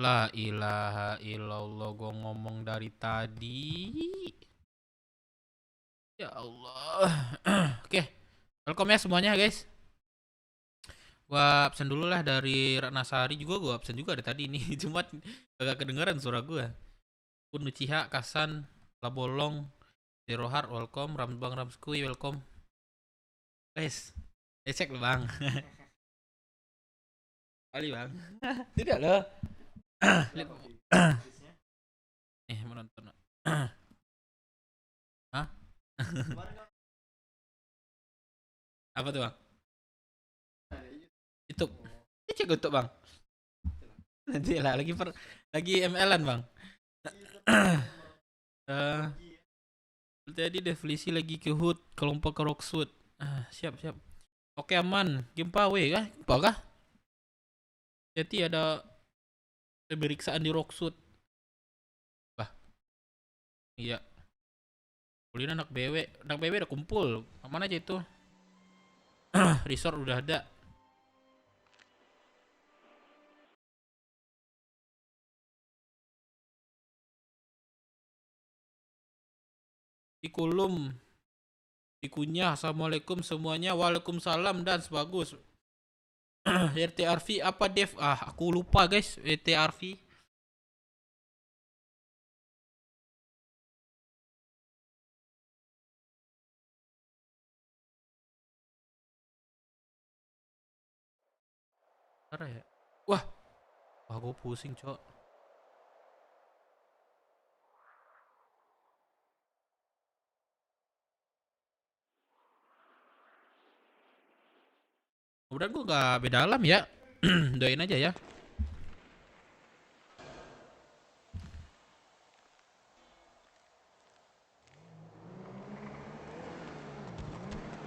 La ilaha illallah, gua ngomong dari tadi. Ya Allah. Oke, welcome ya semuanya guys. Gua absen dulu lah dari Ratna Sari juga, gua absen juga dari tadi nih. Cuma agak kedengeran suara gua. Pun Uchiha, Kasan, Labolong, Zero Heart, welcome. Bang Ramskui, welcome. Guys, cek loh bang. Kali bang. Tidak loh. Mau nonton. Hah? Apa tuh bang? YouTube. Cek YouTube bang. Nanti lah lagi ML-an bang. Tadi definisi lagi ke HUD, kelompok ke Rockwood. Siap. Oke aman. Gempa kah? Gempa kah? Jadi ada pemeriksaan di Rockwood. Bah. Iya. Kulin anak BW udah kumpul. Mana aja itu? Resort udah ada. Dikulum, dikunyah, assalamualaikum semuanya, waalaikumsalam dan sebagus. RTRV apa Dev? Aku lupa guys. RTRV. Parah ya. Wah, gue pusing cok. Udah gue gak beda alam ya. Doain aja ya.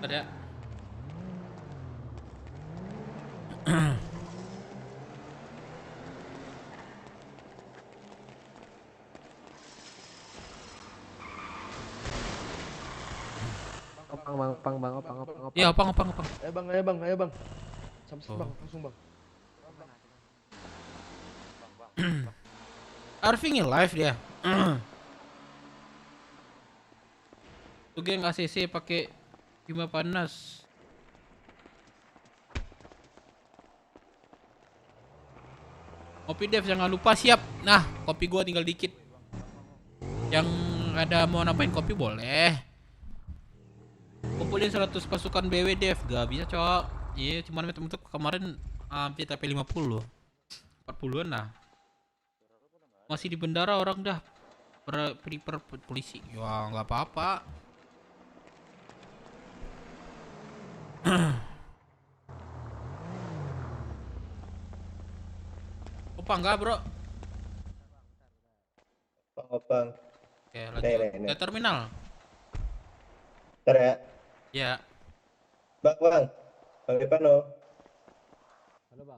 Ada. Opang. Iya, opang. Ayo bang. Sampai bang, langsung bang. Arving live dia. Tuh geng ACC pakai timah panas. Kopi Dev jangan lupa siap. Nah, kopi gua tinggal dikit. Yang ada mau nambahin kopi boleh. Kumpulin 100 pasukan BW Dev. Gak bisa cok. Iya, cuman temen-temen kemarin hampir TP 50. 40-an lah. Masih di bendara orang dah. Prepare polisi. Ya nggak apa-apa. Opa enggak bro? Opang. Oke lanjut. Ke terminal. Ntar ya. Ya. Bang Ipano. Halo bang.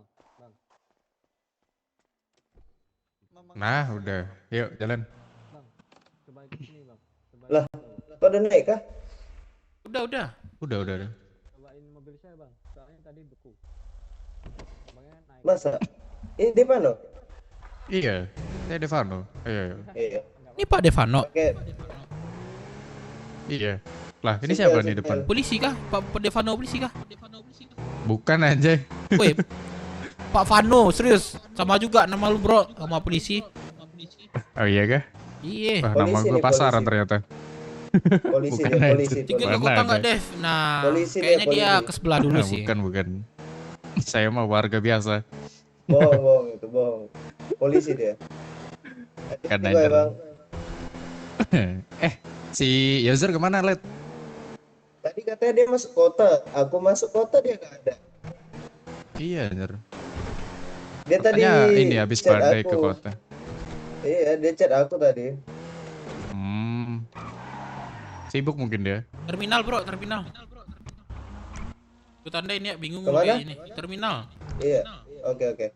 Nah udah, yuk jalan. Bang, coba ke sini bang. Lah, kok udah naik kah? Udah. Udah. Cobain mobil saya bang, soalnya tadi beku. Abangnya naik. Masa? Ini di mana? Iya, saya Devano. Ayo. Iya. Ini Pak Devano. Oke. Iya. Lah, ini siapa nih depan? Polisi kah? Pak Devano polisi kah? Bukan anjay. Woi, Pak Vano, serius. Sama juga nama lu bro, sama polisi. Oh iya kah? Iya. Wah, nama gue pasaran ternyata. Polisi. Tinggal ke Mana kota nggak ada? Dev? Nah, Polisi kayaknya dia, dia polisi. ke sebelah dulu sih. Bukan. Saya mah warga biasa. Bohong. Polisi dia. Kan Juga ya, aja. bang. Si Yozer kemana, Let? Tadi katanya dia masuk kota. Aku masuk kota dia nggak ada. Iya, anjir. Dia tadi Makanya ini habis chat badai aku. ke kota. Iya, dia chat aku tadi. Sibuk mungkin dia. Terminal bro. Gue tandain ya, bingung Kemana? kayak ini. Terminal. Iya. Oke.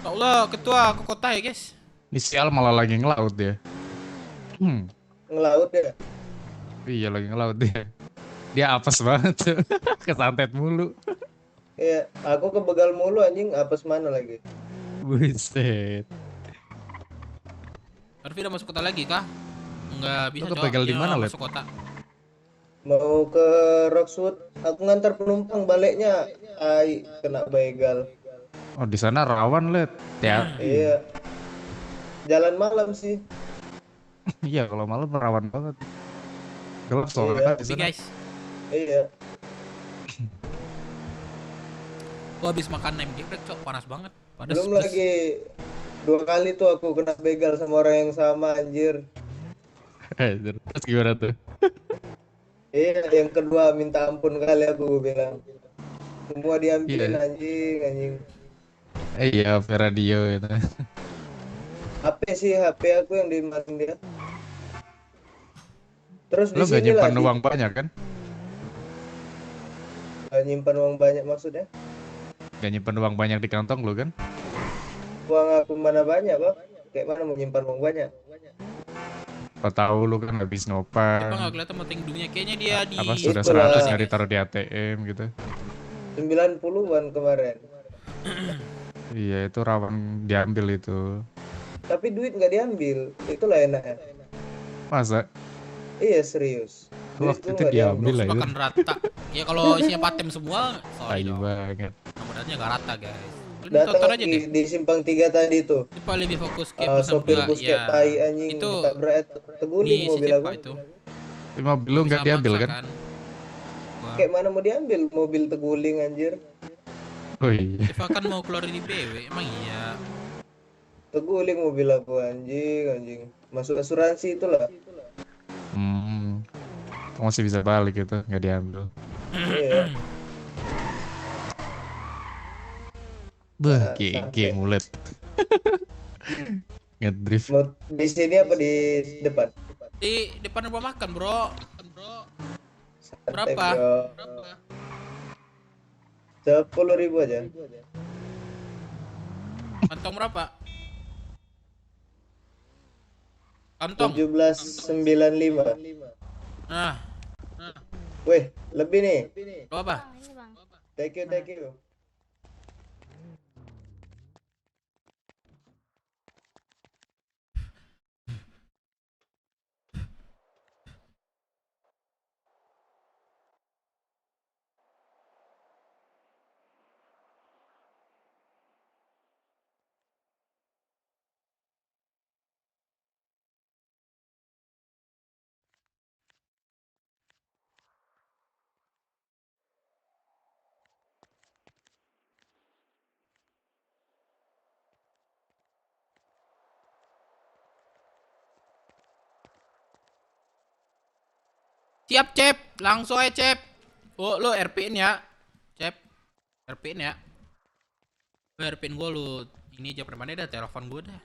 Allah, ketua ke kota ya guys. Ini sial malah lagi ngelaut dia. Ngelaut dia. Iya lagi ngelaut dia. Dia apes banget tuh. Kesantet mulu. Iya, aku ke begal mulu anjing, apes mana lagi. Buset. Arfi udah masuk kota lagi kah? Enggak bisa, Lu Cok. kebegal di Dia mana, Let? masuk kota. Mau ke Roxwood, aku ngantar penumpang baliknya. Ai, kena begal. Oh, di sana rawan, Let. Hati-hati. Iya. Jalan malam sih. Iya, kalau malam rawan banget. Gelap Iya. soalnya di Tapi sana. guys, Iya. gua habis makan ayam geprek, Cok. Panas banget. Panas. Belum lagi 2 kali tuh aku kena begal sama orang yang sama anjir. Terus gimana tuh? Iya, yang kedua minta ampun kali aku bilang. Semua diambilin Iya. anjing. Iya, radio itu. HP aku yang dimatiin dia. Terus di Lu gak sini lah nyimpan uang banyak kan? nyimpan uang banyak maksudnya. Gak nyimpan uang banyak di kantong lu kan? Uang aku mana banyak, Bang? Kayak mana mau nyimpan uang banyak? Apa tahu lu kan habis Apa ngopan. nggak kelihatan mata hidungnya? Kayaknya dia di Apa sudah Itulah. 100 nggak ditaruh di ATM gitu. 90-an kemarin. Iya, itu rawan diambil itu. Tapi duit nggak diambil. Itulah enaknya. Masa? Iya, serius. Waktu Duitku itu nggak diambil lah itu. makan rata. Ya kalau isinya patem semua, sorry Tai dong. banget. Mudah-mudahan nggak rata, guys. Lu Datang tonton aja deh. di Simpang 3 tadi tuh. Itu paling lebih fokus ke Sopir bus kayak tai anjing. Itu Ditabrak teguling ini si mobil Cepa aku. itu. Tapi mobil lu nggak Bisa diambil maksa kan? Wah. Kayak mana mau diambil mobil teguling anjir. Oh iya. Cepa kan mau keluar dari BW, emang iya. Teguling mobil aku anjing. Masuk asuransi itulah. Masih bisa balik itu, nggak diambil. Iya. Beh, GG mulet. Ngedrift. Mau di sini apa di depan? Di depan rumah makan, bro. Santai, Berapa? bro. 10.000 aja. Kantong berapa? Kantong. 17.95. Nah, Weh, lebih nih. berapa? Ini bang. Thank you. Siap, Cep. Langsung aja, Cep. Oh, lo RP-in ya. Cep. RP-in ya. Lo RP-in gue lu. Ini aja permanen dah, telepon gue dah.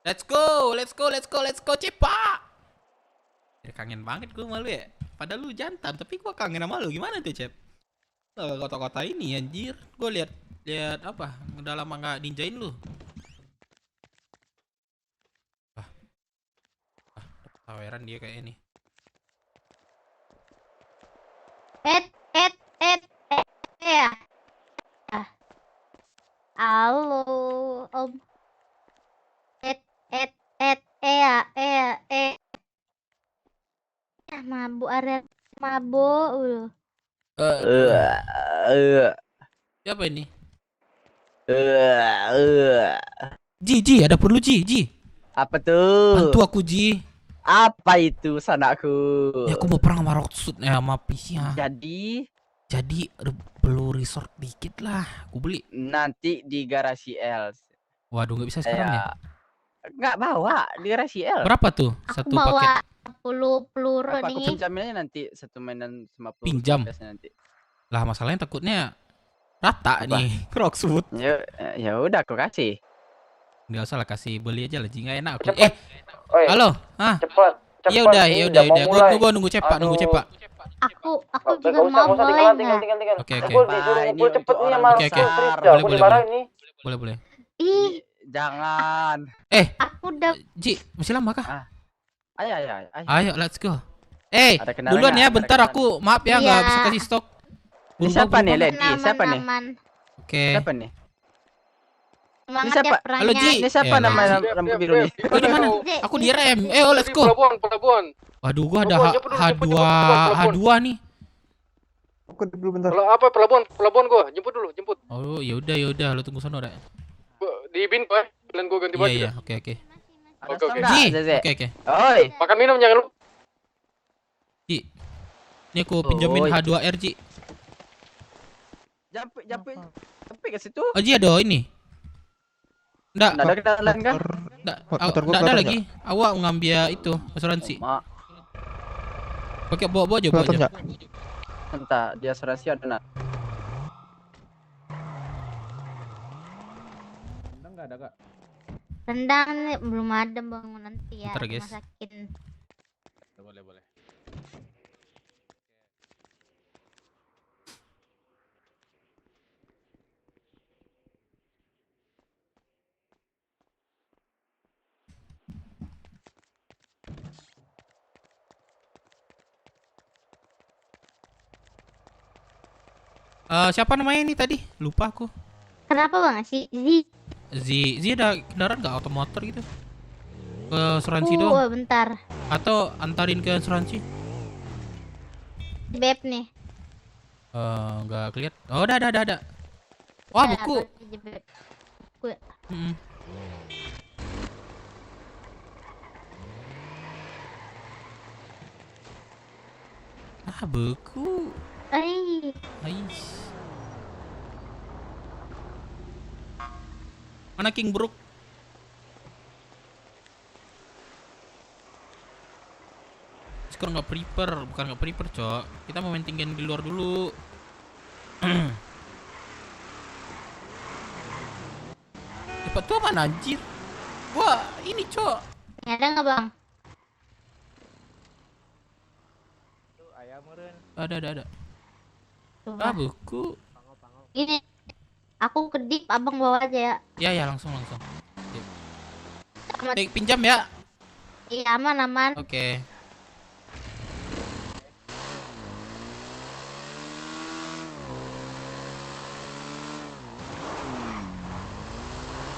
Let's go, Cepa. Ya, kangen banget gue malu ya. Padahal lu jantan, tapi gue kangen sama lu. Gimana tuh, Cep? Kota-kota ini anjir. Gue lihat apa? Udah lama nggak ninjain lu. Taweran dia kayak ini. Ya. Halo, Om. Mabuk area mabuk. Siapa ini? Ji, ada perlu Ji. Apa tuh? Bantu aku Ji. Apa itu sanakku? Ya aku mau perang sama Rocksud sama PC ya. Jadi perlu resort dikit lah. Aku beli. Nanti di garasi Els. Waduh, nggak bisa sekarang ya? Nggak bawa di garasi Els. Berapa tuh Aku satu bawa paket? 10 peluru Apa aku nih. pinjaminnya nanti satu mainan 50 Pinjam? nanti. Lah masalahnya takutnya rata Apa? nih Rocksud. Ya udah aku kasih. Nggak usah lah, kasih beli aja lah Ji, nggak enak aku. Cepet. Oi, Halo. Hah? cepet. Ya udah. Gua nunggu Cepa, Aduh. Aku juga Gak usah, mau boleh tinggal, nggak? tinggal. Oke. Gue disuruh Ini ngumpul untuk cepet nih orang sama Oke. Chris ya. Boleh, Aku boleh, dimarahin nih. Boleh. Ih, jangan. Aku udah Ji, masih lama kah? Ayo. Ayo, let's go. Ada kendaraan Duluan ya, nggak? Ada bentar kendaraan. aku maaf ya nggak Iya. bisa kasih stok. Ini siapa nih, Buru-buru. Lady? Siapa nih? aman. Oke. Siapa nih? Semangat siapa? ya perangnya. Halo, Ji. Ini siapa Ya, namanya Ji. lampu biru nih? Lu di mana? Ji, Aku Ji. di rem. Let's go. Pelabuhan. Waduh, gua ada Pelabuhan, jemput dulu, H2 nih. Aku dulu bentar. Apa pelabuhan gua, jemput. Oh, ya udah, lu tunggu sono dah. Di bin Pak, dan gua ganti baju. Iya, oke. Ada Oke, stok oke. nggak, Ji, Zeze? oke. Oi, Makan minum jangan lupa. Ji. Ini aku pinjamin Oi. H2R, Ji. jampi ke situ. Oh, Ji ada ini. Nggak, Nggak ada kendaraan kan? Motor gua nggak ada kelihatan lagi. Awak ngambil itu asuransi. Mak, Pakai bawa aja, Kelihatan nggak? entah di asuransi ada nak. Rendang nggak ada kak? Rendang nih belum ada bangun nanti ya. Ntar, guys. Masakin. Boleh. Siapa namanya ini tadi? Lupa aku. Kenapa bang sih? Zi ada kendaraan nggak otomotor gitu? Ke asuransi doang? Bentar. Atau antarin ke asuransi? Beb nih. Nggak kelihatan. Oh, ada. Wah, Ada buku. apa sih, Beb? Buku ya? Mm-mm. Buku. Ais. Mana King Brook? Sekarang bukan nggak prepare, cok. Kita mau main tinggian di luar dulu. Cepat tuh mana anjir? Gua ini, cok. Ada nggak bang? Ada. Coba. Buku. Ini aku kedip, abang bawa aja ya. Ya, langsung. Aman. Pinjam ya. Iya aman. Oke.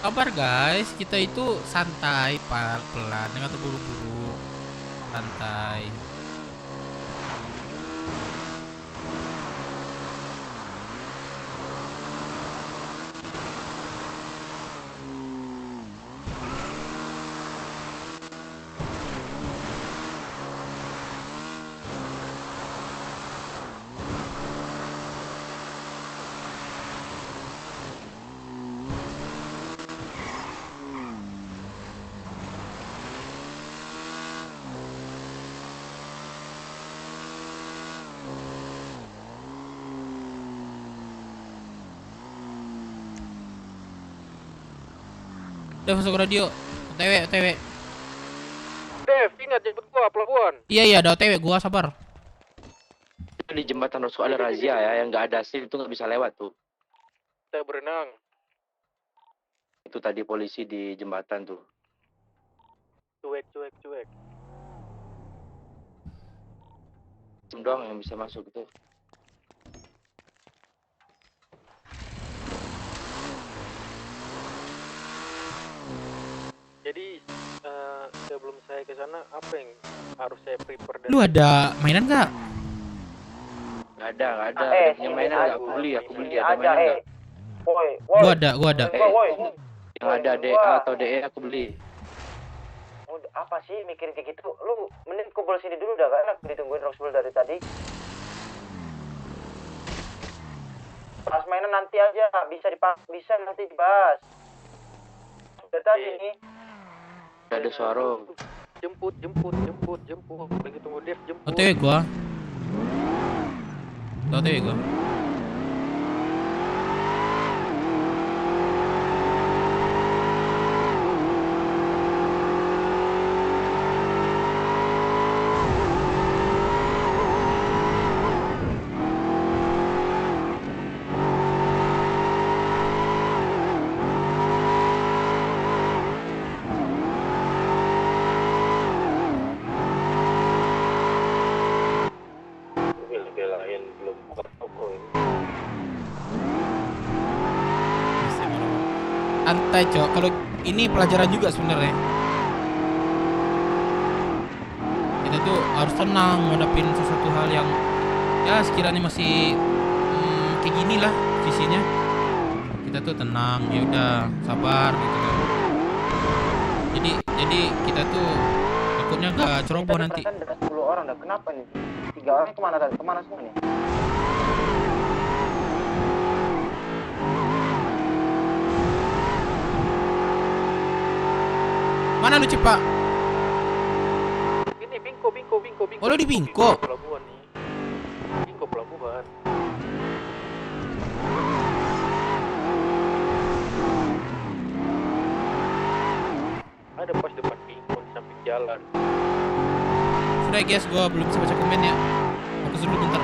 Kabar guys, kita itu santai, pelan, jangan terburu-buru, santai. Udah masuk radio. OTW. Dev, ingat jemput gua pelabuhan. Iya, ada OTW, gua sabar. Itu di jembatan Rasul ada razia ya, yang nggak ada SIM itu nggak bisa lewat tuh. Saya berenang. Itu tadi polisi di jembatan tuh. Cuek. SIM doang yang bisa masuk itu. Jadi sebelum saya ke sana apa yang harus saya prepare Lu ada mainan nggak? Nggak ada. Dia punya mainan nggak? Aku beli ada mainan nggak? Gua ada. Yang ada DA atau DE aku beli. Apa sih mikirin kayak gitu? Lu mending kumpul sini dulu dah, kan aku ditungguin Roxbull dari tadi. Pas mainan nanti aja, bisa nanti dibahas. Dari tadi nih. Nggak ada suara. jemput. Lagi tunggu Dev jemput. OTW gua. OTW gua. santai cok. Kalau ini pelajaran juga sebenarnya. Kita tuh harus tenang ngadapin sesuatu hal yang ya sekiranya masih kayak gini lah sisinya. Kita tuh tenang, ya udah sabar gitu kan. Jadi kita tuh takutnya nggak ceroboh nanti. Kan ada 10 orang dah. Kenapa nih? 3 orang kemana tadi? Kemana semua nih? Mana lu Cipa? Ini Bingko. Oh, lu di Bingko? Pelabuhan nih. Bingko pelabuhan. Ada pas depan Bingko di samping jalan. Sudah guys, gua belum bisa baca komen ya. Fokus dulu bentar.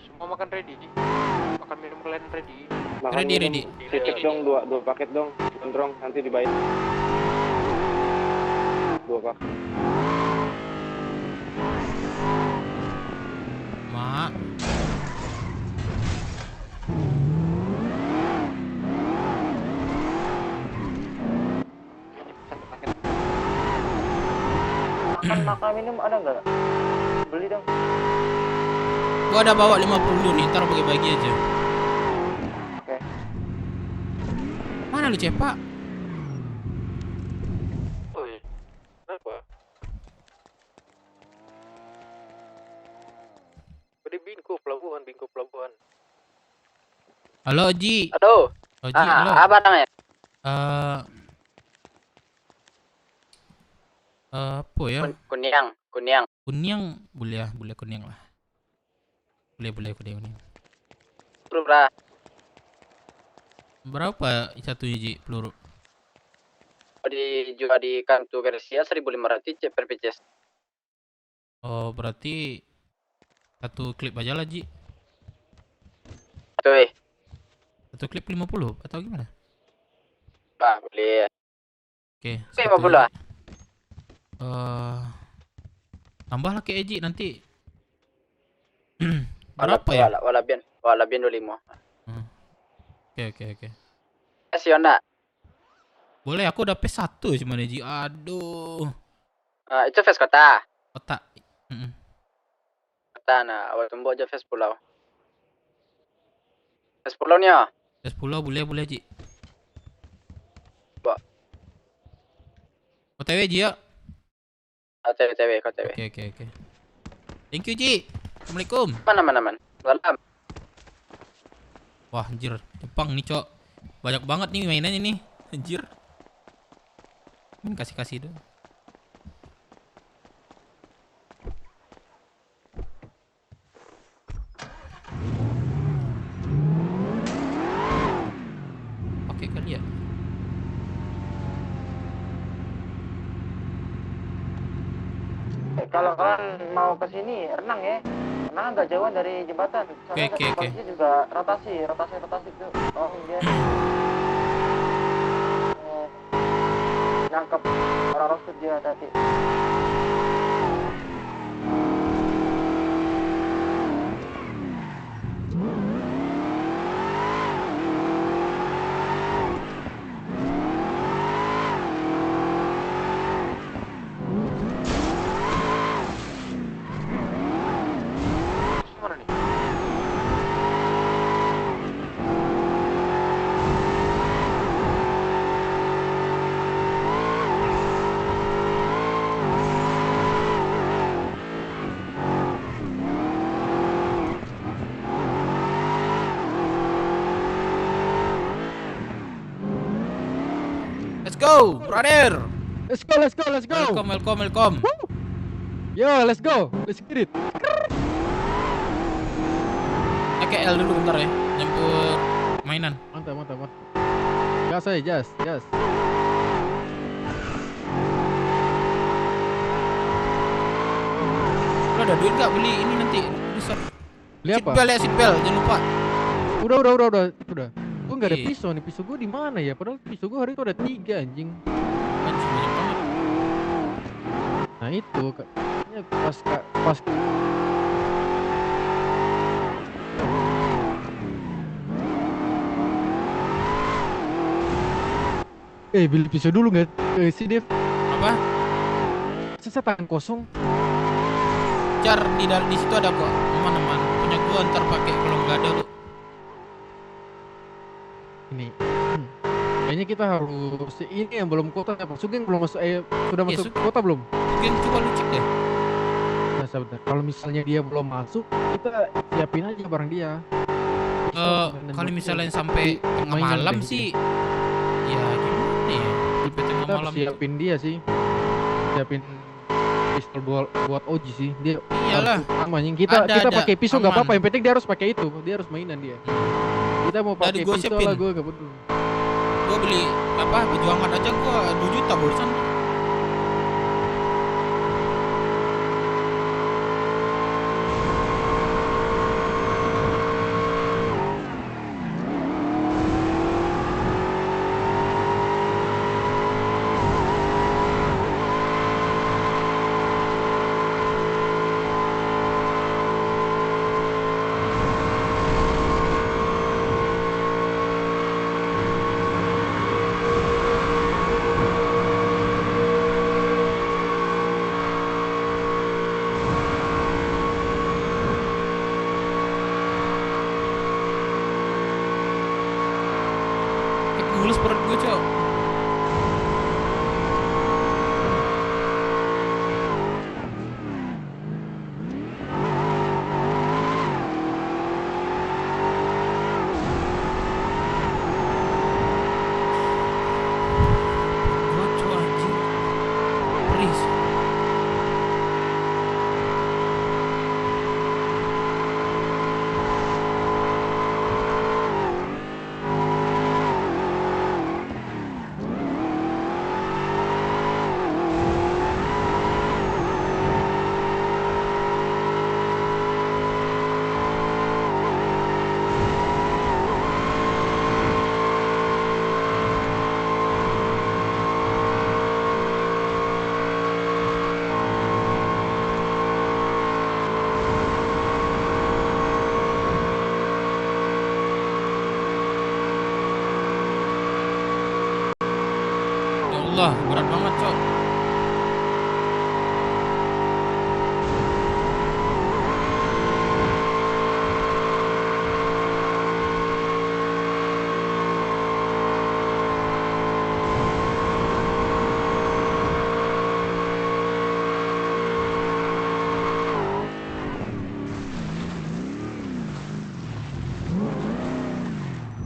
Semua makan ready. Makan minum kalian ready. Ready. Titip dong 2 paket dong. Gondrong nanti dibayar. 2 paket. Mak. Makan minum ada nggak? Beli dong. Gua ada bawa 50 nih, ntar bagi-bagi aja. Oke. Mana lu Cepak? Oi, kenapa? Di Bingko pelabuhan. Halo Ji. Aduh. Oh, Ji, halo. Apa namanya? Apa ya? Kuniang. Kunyang boleh kunyang lah. Boleh kunyang. Berapa? Berapa satunya Ji peluru? Dijual di kantor Garcia 1.500 per pieces. Oh, berarti satu klip aja lah Ji. Tuh, Satu klip 50 atau gimana? Pak, boleh. Oke. Oke, 50 lah. Tambah lah ke Eji nanti. Berapa ya? Wala bien 25. Oke. Kasih Honda. Boleh, aku udah PS1 cuma Eji. Aduh. Itu face kota. Otak. Kota nah, awal tembok aja face pulau. Face pulau nih ya. PS10 boleh Ji. Mbak. OTW Ji ya. TW. Oke. Thank you Ji. Assalamualaikum. Mana. Salam. Wah anjir, Jepang nih cok. Banyak banget nih mainannya nih. Anjir. Kasih dong. Oke kali ya. Kalau kalian mau ke sini renang ya. Renang agak jauh dari jembatan. Soalnya Oke. posisinya juga rotasi tuh. Oh dia nangkep orang roksud dia tadi. Mana nih? Let's go, brother. Let's go. Welcome. Yo, let's go. Let's get it. KL dulu bentar ya. Nyempur mainan. Mantap. Gas aja, gas. Lo ada duit gak beli ini nanti? Besar. Beli apa? Seatbelt, jangan lupa. Udah. Gua nggak ada Iya. pisau nih. Pisau gua di mana ya? Padahal pisau gua hari itu ada 3 anjing. Anjir, banyak banget. Nah itu, kayaknya pas Beli pisau dulu nggak si Dev? Apa? Saya tangan kosong. Car di situ ada kok. Aman. Punya gua ntar pakai kalau nggak ada tuh. Ini. Kayaknya kita harus ini yang belum kota ya Pak Sugeng belum masuk sudah masuk kota belum? Mungkin coba lu cek deh. Nah sebentar, kalau misalnya dia belum masuk, kita siapin aja barang dia. Kalau misalnya sampai tengah malam sih, ya gimana ya? Sampai tengah Kita malam harus siapin dia sih, siapin pistol buat Oji sih. Dia iyalah. Namanya kita Ada, pakai pisau nggak aman. apa-apa, yang penting dia harus pakai itu, dia harus mainan dia. Kita mau pakai gua pistol siapin. lah, gue nggak peduli. Gua beli apa baju hangat aja gua 2 juta barusan. Mulus perut gue cok. Gue anjing. Please. Ya Allah, berat banget cok.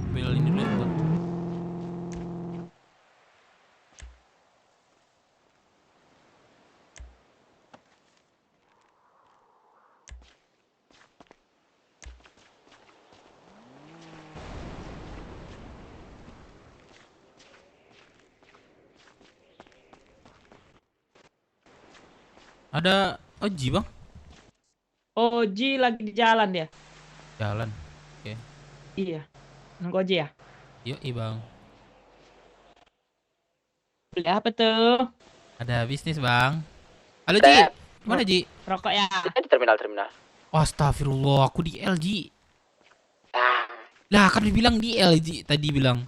Ambil ini dulu ya, Bang. Ada Oji bang? Oji lagi di jalan dia. Jalan. Iya. Nunggu Oji ya? Yuk bang. Beli apa tuh? Ada bisnis bang. Halo Ji. Mana Ji? Rokok ya? Di terminal. Astagfirullah, aku di LG. Ah, Lah kan dibilang di LG tadi bilang.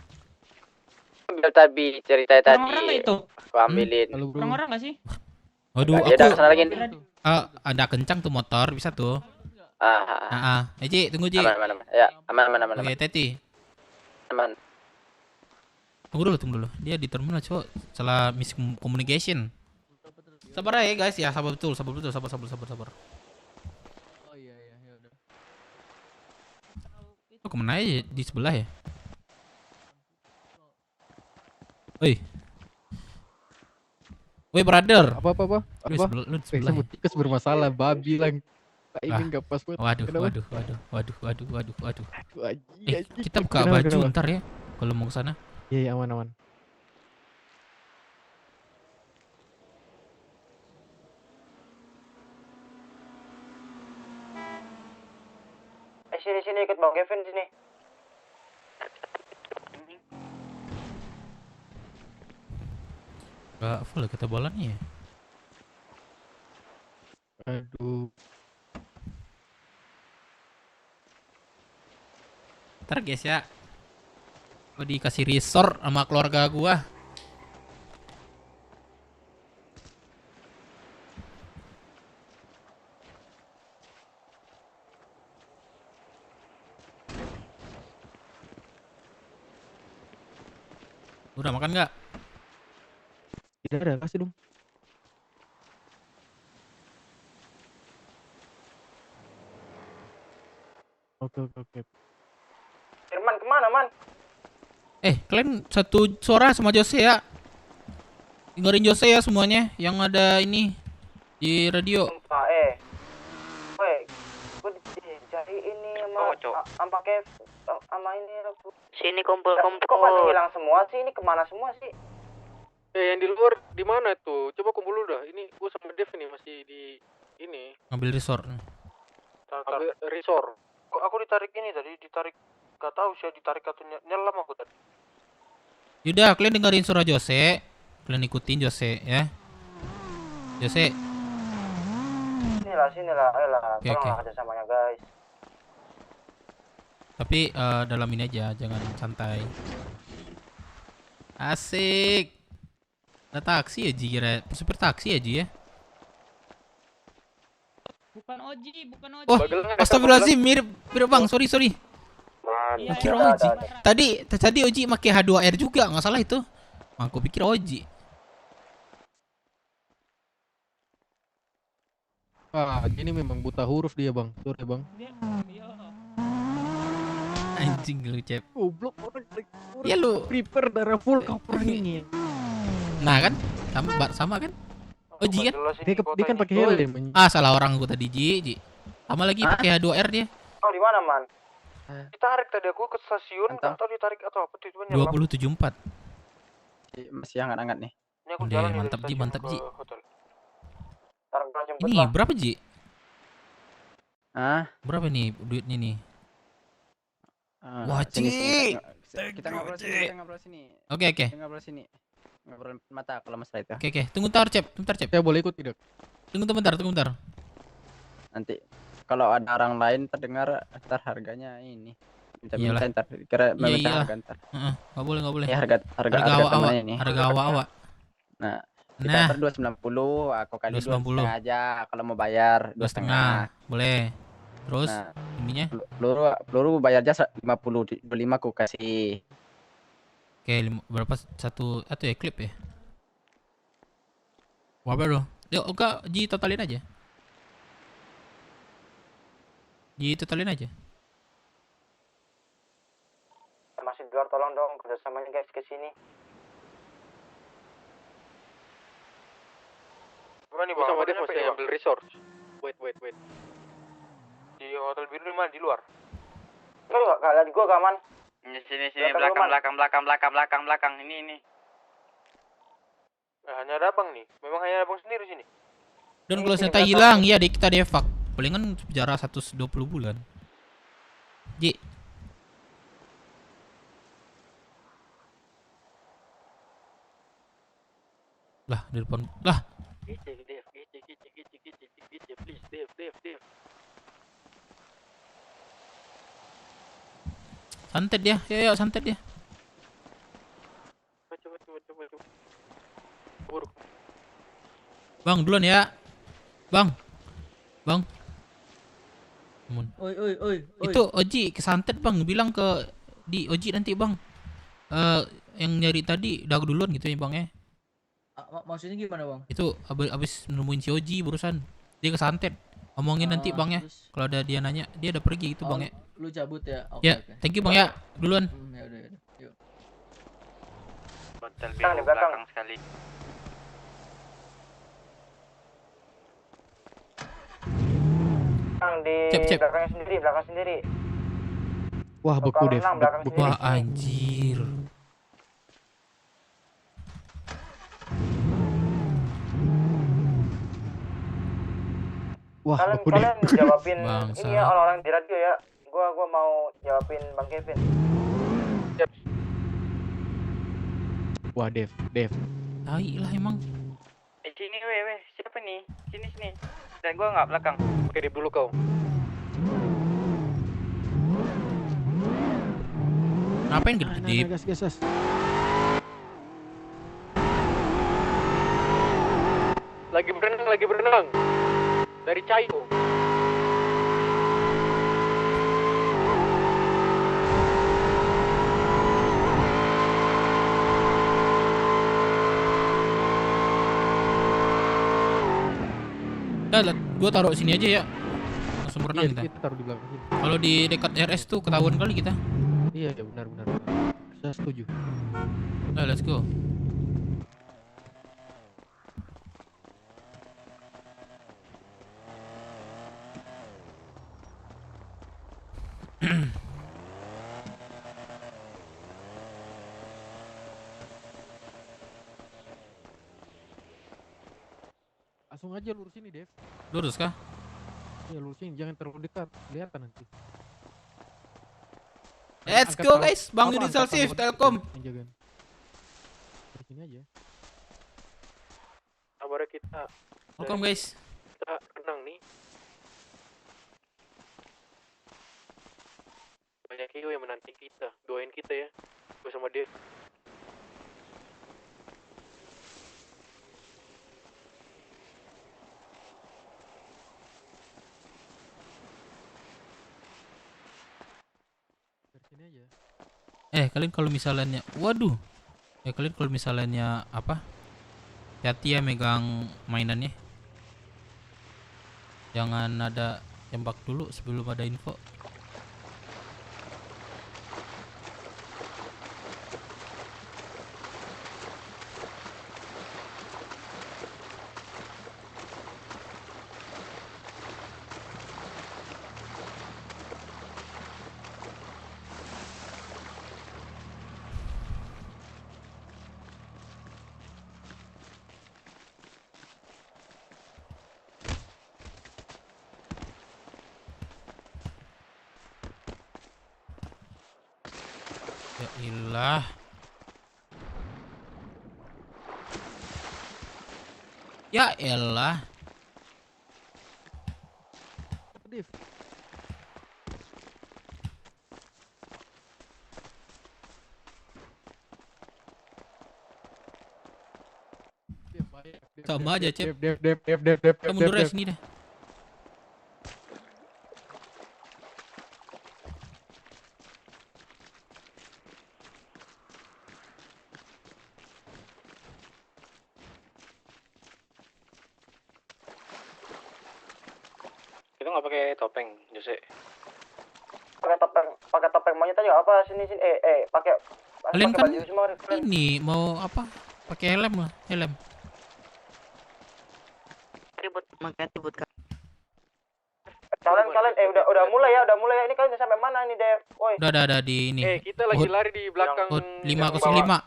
ambil tadi cerita Orang-orang nggak tadi. itu? Aku ambilin. Orang-orang nggak sih? Waduh, Ya udah aku kesana lagi nih. ada kencang tuh motor, bisa tuh. Ji, tunggu Ji. Aman. Ya, aman. Oke, Teti. Aman. Tunggu dulu. Dia di terminal, cowok. Salah miscommunication. Sabar ya guys ya, sabar betul. Sabar. Oh iya ya udah. Oh, kemana aja di sebelah ya? Woi brother. Apa? Lu di sebelah ya? Tikus bermasalah, babi lang. Pak ini nggak pas buat. Waduh. Aduh, anjing. Kita buka Kenapa, baju kenapa? ntar ya kalau mau ke sana. Iya, aman. Sini ikut Bang Kevin sini. Gak full kita bolanya ya. Aduh. Ntar guys ya. Gua dikasih resort sama keluarga gua. Udah makan nggak? Tidak ada, kasih dong. Oke. Firman kemana, Man? Kalian satu suara sama Jose ya. Dengerin Jose ya semuanya yang ada ini di radio. Sumpah, woi, gue dicari ini sama pakai sama ini aku. Sini Kok pada kumpul-kumpul. hilang semua sih? Ini kemana semua sih? Yang di luar di mana tuh? Coba kumpul dulu dah. Ini gue sama Dev nih masih di ini. Ngambil resort. Ambil resort. Kok aku ditarik ini tadi? Ditarik gak tahu sih ditarik atau nyelam aku tadi. Yaudah, kalian dengerin suara Jose. Kalian ikutin Jose ya. Jose. Sinilah, ayolah. Oke. Tolonglah kerjasamanya, guys. Tapi dalam ini aja, jangan santai. Asik. Ada taksi ya Ji, kira supir taksi ya Ji ya. Bukan Oji. Oh, astagfirullahaladzim, mirip Bang, sorry. Iya, Kira iya. Oji. Tadi Oji pakai H2R juga, nggak salah itu. Aku pikir Oji. Gini memang buta huruf dia, Bang. Sorry, Bang. Anjing lu, Cep. Goblok orang. Ya lu. Prepare darah full kau ini. Nah kan, sama kan? Oji kan? Dia kan pakai helm. Salah orang gua tadi, Ji. Sama lagi pakai H2R dia. Oh, di mana, Man? Ditarik tadi aku ke stasiun, nggak tahu ditarik atau apa tuh nyelam. 2074. Masih hangat-hangat nih. Ini aku Udah, jalan mantap, dari Ji, mantap, stasiun Ji. ke hotel. Ntar gua jemput Ini lah. berapa Ji? Ah, Berapa nih duitnya nih? Wah, sini, Ci. kita ngobrol sini. Oke. Kita ngobrol sini. Ngobrol mata kalau masalah itu. Oke. Tunggu bentar, Cep. Saya boleh ikut tidak? Tunggu bentar. Nanti kalau ada orang lain terdengar ntar harganya ini. Iyalah. Minta ntar kira meminta iyalah. harga ntar. Nggak boleh. Ya harga awak. temannya nih. Harga awak. Nah, kita Nah, ntar 290, aku kali 290. 2,5 aja kalau mau bayar 2,5. 2,5. Boleh. Terus Nah, ininya? peluru bayar aja 50, 25 aku kasih. Oke, berapa satu ya klip ya? Berapa loh? Yuk, enggak, Ji totalin aja. Masih di luar, tolong dong kerjasamanya guys ke sini. Gimana nih, Bang? Sama dia mesti ambil resort. Wait. Di hotel biru di mana? Di luar. Enggak lihat gua, Kaman. Sini belakang. Ini. Hanya ada Abang nih. Memang hanya Abang sendiri sini. Dan kalau senjata hilang, ya kita devak. Palingan penjara 120 bulan. Ji. Lah, di depan. Lah, Gece, please, Dev. santet dia. Yuk, santet dia. Coba. Buruk. Bang, duluan ya. Bang. Oi. Itu Oji kesantet Bang, bilang ke di Oji nanti Bang. Yang nyari tadi udah duluan gitu ya Bang ya. Maksudnya gimana, Bang? Itu abis nemuin si Oji barusan. Dia kesantet. Omongin nanti Bang ya. Kalau ada dia nanya, dia udah pergi gitu Bang ya. Lu cabut ya? Ya, thank you Bang ya. Duluan. Ya udah. Yuk. Hotel Biru belakang sekali. Di Cep. belakang sendiri. Wah, beku deh. Belakang Beku. sendiri. Wah, anjir. Wah, Kalian beku deh. jawabin Bangsa. ini ya orang-orang di radio ya. Gua mau jawabin Bang Kevin. Wah, Dev. Tai lah emang. Sini weh, siapa nih? Sini. Dan gua nggak belakang. Oke, dip dulu kau. Ngapain gede-gede? Gas. Lagi berenang. Dari Cairo. Dah, gua taruh sini aja ya. Langsung berenang Iya, kita. kita taruh di belakang sini. Kalau di dekat RS tuh ketahuan kali kita. Iya, ya benar. Saya setuju. Nah, let's go. Langsung aja lurus ini, Dev. Lurus kah? Iya, lurus ini, jangan terlalu dekat. Kelihatan nanti. Let's Angkat go tangan- guys, Bang apa, Yudi angkat Salsif, tangan Telkom. yang jaga. Dari sini aja. Kabarnya kita Welcome guys. kita renang nih. Banyak hero yang menanti kita, doain kita ya. Gue sama Dev. Dari sini aja. Kalian kalau misalnya, waduh. Kalian kalau misalnya apa? Hati ya megang mainannya. Jangan ada tembak dulu sebelum ada info. Ya ilah. Ya elah. Dev. Sama aja, Cep. Dev. Kamu mundur aja sini dah. Kita nggak pakai topeng, Jose. Pakai topeng monyet aja apa sini pakai Kalian pakai kan baju semua kalian. ini mau apa? Pakai helm lah, helm. Ribut kan. Kalian udah mulai ya ini kalian udah sampai mana ini Dev? Woi. Udah di ini. Kita lagi Hut- lari di belakang Hut yang 505.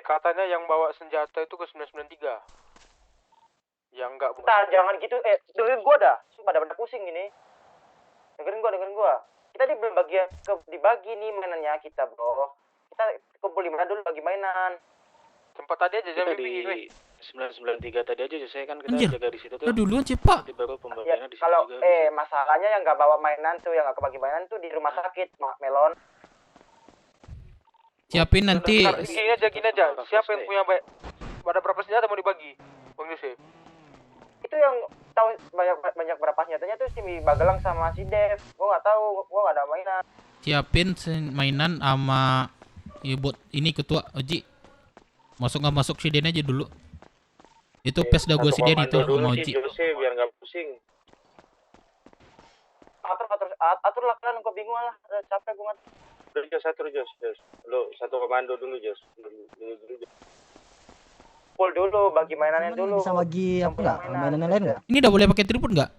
katanya yang bawa senjata itu ke 993. Yang enggak Jangan gitu dengerin gua dah. Sumpah pada pusing ini. Dengerin gua. Kita dibagi nih mainannya kita, Bro. Kita kumpul di mana dulu bagi mainan. Tempat tadi aja Kita jam di 993 tadi aja saya kan kita Anjir. jaga di situ tuh. Udah duluan Cepak. Nanti baru Ya, pembagiannya di situ kalau juga. masalahnya yang nggak bawa mainan tuh, yang nggak kebagi mainan tuh di rumah sakit, Melon. Siapin nanti. Gini aja. Siapa yang punya pada berapa senjata mau dibagi? Bang Jose. Itu yang tahu banyak berapa senjatanya tuh si Bagelang sama si Dev. Gua nggak tahu, gua nggak ada mainan. Siapin mainan sama buat ini ketua Oji. Masuk nggak masuk si Den aja dulu. Itu pes dah gue si Den itu sama Oji. biar nggak pusing. Atur lah kalian, gua bingung lah, udah capek gua. Jos. Lo satu komando dulu, Jos. Dulu. Full dulu, bagi mainannya dulu. Bisa bagi apa nggak? Mainan lain nggak? Ini udah boleh pakai tripod nggak?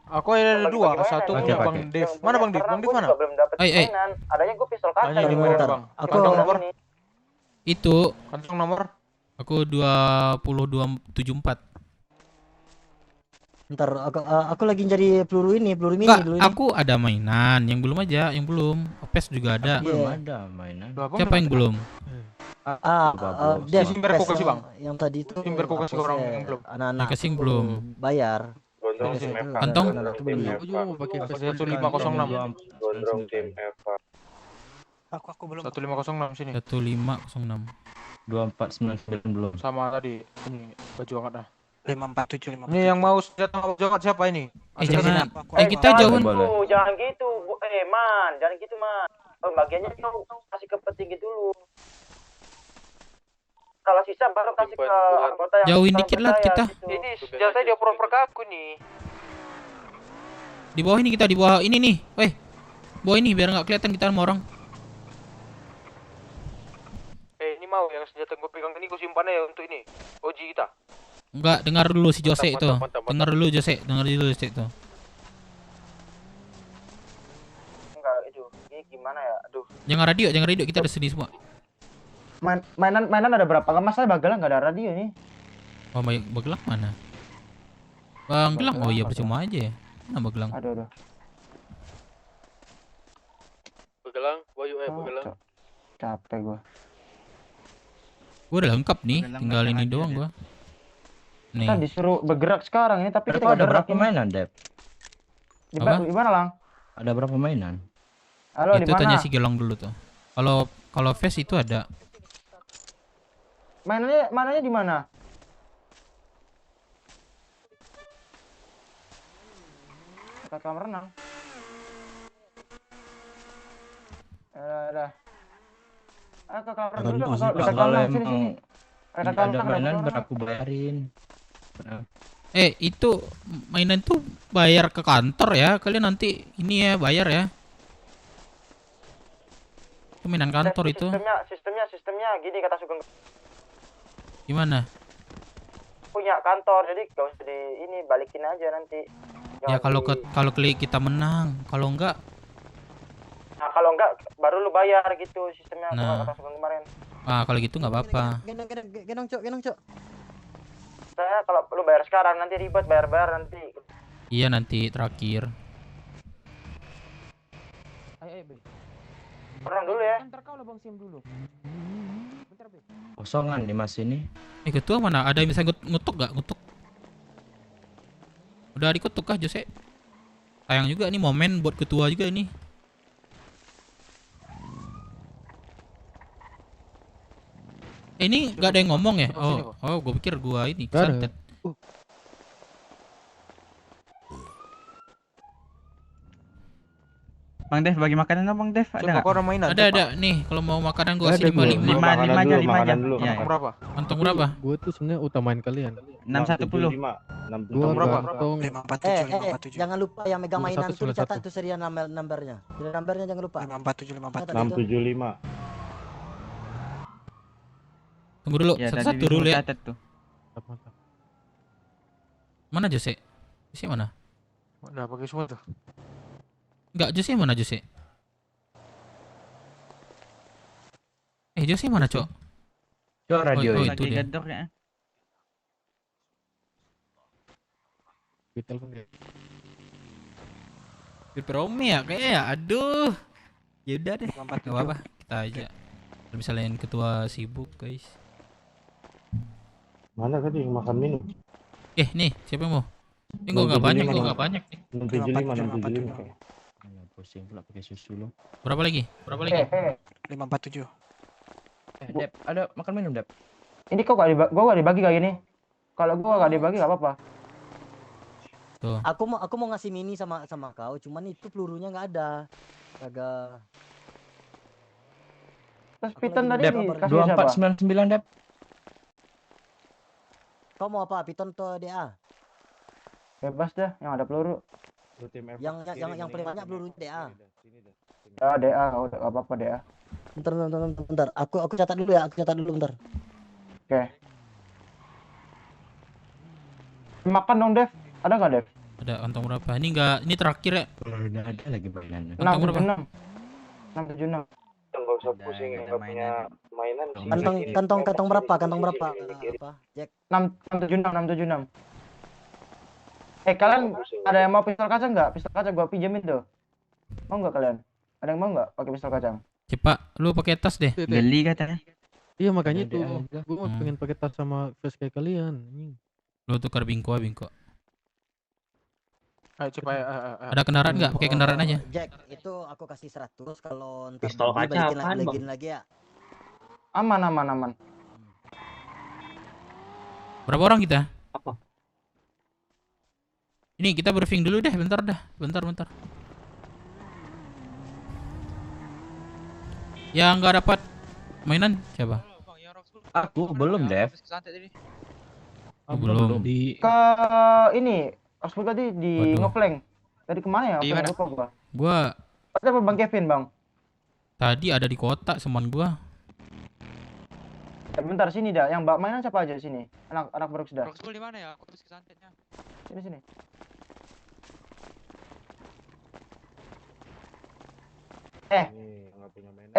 Aku ada dua, satu Pakai, punya Bang pakai. Dev. Mana Bang Dev? Bang Dev mana? Belum dapat mainan. Adanya gua pistol kaca. Tanya di Bro. mana, Bentar. Bang? Aku Kantong nomor. Itu Kantong nomor. aku 2274. Ntar aku lagi jadi peluru mini. Enggak, aku ada mainan yang belum aja, yang belum. Pes juga ada. Iya. ada mainan. Siapa yang belum? Dev, Simber pes aku kasih, Bang. yang tadi itu Simber aku kasih ke orang yang belum. anak-anak Yang kasih itu belum. bayar. Gondrong Biasa itu Kantong? anak-anak itu belum. Aku juga mau pakai pes. 1506. Gondrong tim Eva. Aku belum. 1506 sini. 1506. 2499 belum. Sama tadi ini baju hangat dah. 547. Ini yang mau senjata baju hangat siapa ini? Jangan. Kita jauhin. Jangan gitu. Jangan gitu, Man. Pembagiannya tuh kasih ke petinggi dulu. Kalau sisa baru kasih ke anggota yang Jauhin dikit lah kita. Ini senjata dia oper ke aku nih. Di bawah ini kita, di bawah ini nih. Weh. Bawah ini biar nggak kelihatan kita sama orang. Ini mau yang senjata gue pegang ini gue simpan ya untuk ini. Oji kita. Enggak, dengar dulu si Jose itu. Mantap. Dengar dulu Jose itu. Enggak, itu. Ini gimana ya? Aduh. Jangan radio, kita udah sedih semua. Mainan ada berapa? Masalah Bagelang nggak ada radio nih. Oh, Bagelang mana? Bang Gelang, oh iya percuma aja ya. Mana Bagelang? Aduh. Bagelang, Bagelang. Capek gua. Gua udah lengkap nih, tinggal ini doang gua. Nih. Kita disuruh bergerak sekarang ini tapi kita Ada bergerak berapa mainan, Dep? di mana, Lang? Ada berapa mainan? Halo, di Itu mana? tanya si Gelang dulu tuh. Kalau Face itu ada. Mainannya di mana? Kita kolam renang. Udah. Ke kolam renang dulu. Dekat kolam renang sini. Ada mainan berapa bayarin? Itu mainan tuh bayar ke kantor ya. Kalian nanti ini ya bayar ya. Itu mainan kantor itu. Sistemnya gini kata Sugeng. Gimana? Punya kantor jadi gak usah ini balikin aja nanti. Ya kalau klik kita menang, kalau enggak baru lu bayar gitu sistemnya kata Sugeng kemarin. kalau gitu nggak apa-apa. Genong cok. Saya kalau lu bayar sekarang nanti ribet bayar nanti. Iya nanti terakhir. Renang dulu ya. Antar kau lah Bang Sim dulu. Bentar, Be. Kosongan di mas ini. Ketua mana? Ada yang bisa ngutuk gak? Ngutuk. Udah dikutuk kah Jose? Sayang juga nih momen buat ketua juga ini. Ini gak ada yang ngomong ya? Oh, gue pikir gua ini kesantet. Bang Dev bagi makanan dong Bang Dev, ada nggak? Ada nih, kalau mau makanan gua kasih 5 5 aja. Berapa? Kantong berapa? Gue tuh sebenarnya utamain kalian. 610. Gua berapa? kantong 547. Jangan lupa yang megang mainan tuh dicatat tuh serial numbernya. Serial numbernya jangan lupa. 675. Tunggu dulu, Ya, satu-satu dulu ya. Tuh. Mana Jose? Jose mana? Udah pakai semua tuh. Enggak, Jose mana Jose? Jose mana, Cok? Cok radio Oh, ini. itu dia. Rome ya kayak ya. Aduh. Ya udah deh. Enggak apa-apa. Kita aja. Kalau misalnya ketua sibuk, guys. Mana tadi yang makan minum? Nih, siapa yang mau? Ini gua enggak banyak nih. 675. Pusing pula pakai susu lo. Berapa lagi? 547. Dep, ada makan minum, Dep. Ini kok gua gak dibagi kayak gini. Kalau gua gak dibagi gak apa-apa. Tuh. Aku mau ngasih mini sama kau, cuman itu pelurunya nggak ada. Kagak. Terus Piton tadi Dep, dikasih siapa? 2499, Dep. Kau mau apa? Piton atau DA? Bebas dah, yang ada peluru. Yang paling banyak peluru DA. DA, udah gak apa-apa DA. Bentar. Aku catat dulu ya, bentar. Oke. Makan dong, Dev. Ada nggak, Dev? Ada kantong berapa? Ini enggak, ini terakhir ya. Udah ada lagi mainannya. Kantong berapa? 676. Enggak usah pusing, enggak punya mainan. Kantong berapa? Apa? Jack. 676. Kalian ada yang mau pistol kaca nggak? Pistol kaca gua pinjemin tuh. Mau nggak kalian? Ada yang mau nggak pakai pistol kacang? Cepat, lu pakai tas deh. Beli katanya. Iya makanya itu. Gue mau pengen pakai tas sama face kayak kalian. Lu tukar bingko. Ayo coba Ada kendaraan nggak? Pakai kendaraan aja. Jack, itu aku kasih 100 kalau ntar Pistol kaca balikin lagi ya. Aman. Berapa orang kita? Apa? Ini kita briefing dulu deh, bentar. Bentar. Yang nggak dapat mainan siapa? Aku belum, Dev. Belum. Di Ke ini, Oxford tadi di ngeflank. Tadi kemana ya? Di Apa mana? lupa gua. Gua Ada apa Bang Kevin, Bang? tadi ada di kota seman gua. Bentar sini dah. Yang mbak mainan siapa aja sini? Anak baru sudah. Roxbull di mana ya? Aku habis ke santetnya. Sini.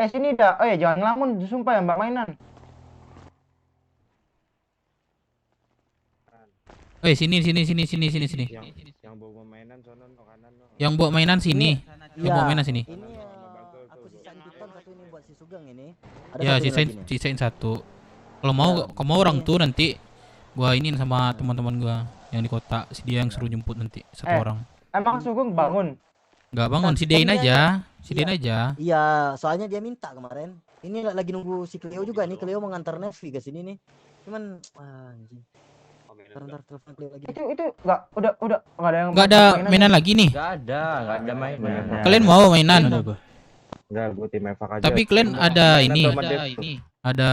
Sini dah. Jangan ngelamun, sumpah ya mbak mainan. Sini. Yang bawa mainan sono no kanan no. Yang bawa mainan sini. Yang bawa mainan sini. Ini aku sisain piton satu ini buat si Sugeng ini. Ya, satu lagi nih. sisain satu. Kalau mau orang tuh nanti gua iniin sama teman-teman gua yang di kota. Si dia yang suruh jemput nanti satu orang. Emang Sugeng bangun? Enggak bangun, sidain aja. Iya, soalnya dia minta kemarin. Ini lagi nunggu si Cleo juga nih. Cleo mau ngantar Nevi ke sini nih. Cuman anjing. Ntar telepon Cleo lagi. Itu enggak udah enggak ada yang Enggak ada mainan lagi nih. Enggak ada mainan. Kalian mau mainan? Enggak, gua tim Evak aja. Tapi kalian ada ini. Ada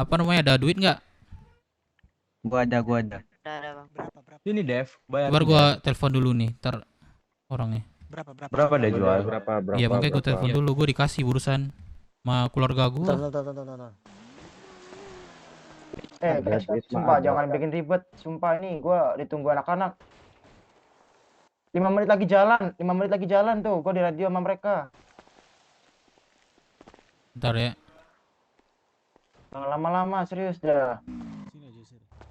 apa namanya? Ada duit enggak? Gua ada. Udah Bang. Ini Dev, bayar. Coba gua telepon dulu nih, ntar orangnya. Berapa dia jual? Berapa? Iya, makanya gua telepon dulu, gua dikasih urusan sama keluarga gua. Tonton. Guys, sumpah jangan bikin ribet. Sumpah ini gua ditunggu anak-anak. 5 menit lagi jalan tuh. Gua di radio sama mereka. Bentar ya. Jangan lama-lama, serius dah.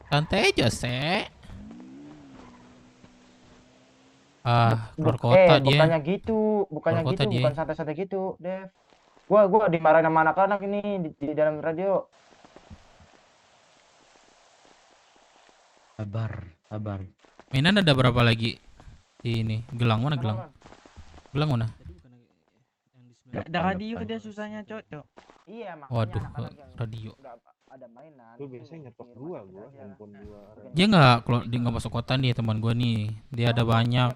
Santai aja, Se. Keluar kota dia. Bukannya gitu, bukan santai-santai gitu, Dev. Gua dimarahin sama anak-anak ini di dalam radio. Sabar. Mainan ada berapa lagi? Ini, gelang mana gelang? Gelang mana? Ada radio dia susahnya, Cok. Iya, makanya Waduh, anak-anak yang radio. udah ada mainan. Gua biasanya nyetok gua handphone gua. Dia nggak masuk kota nih teman gua nih. Dia ada banyak.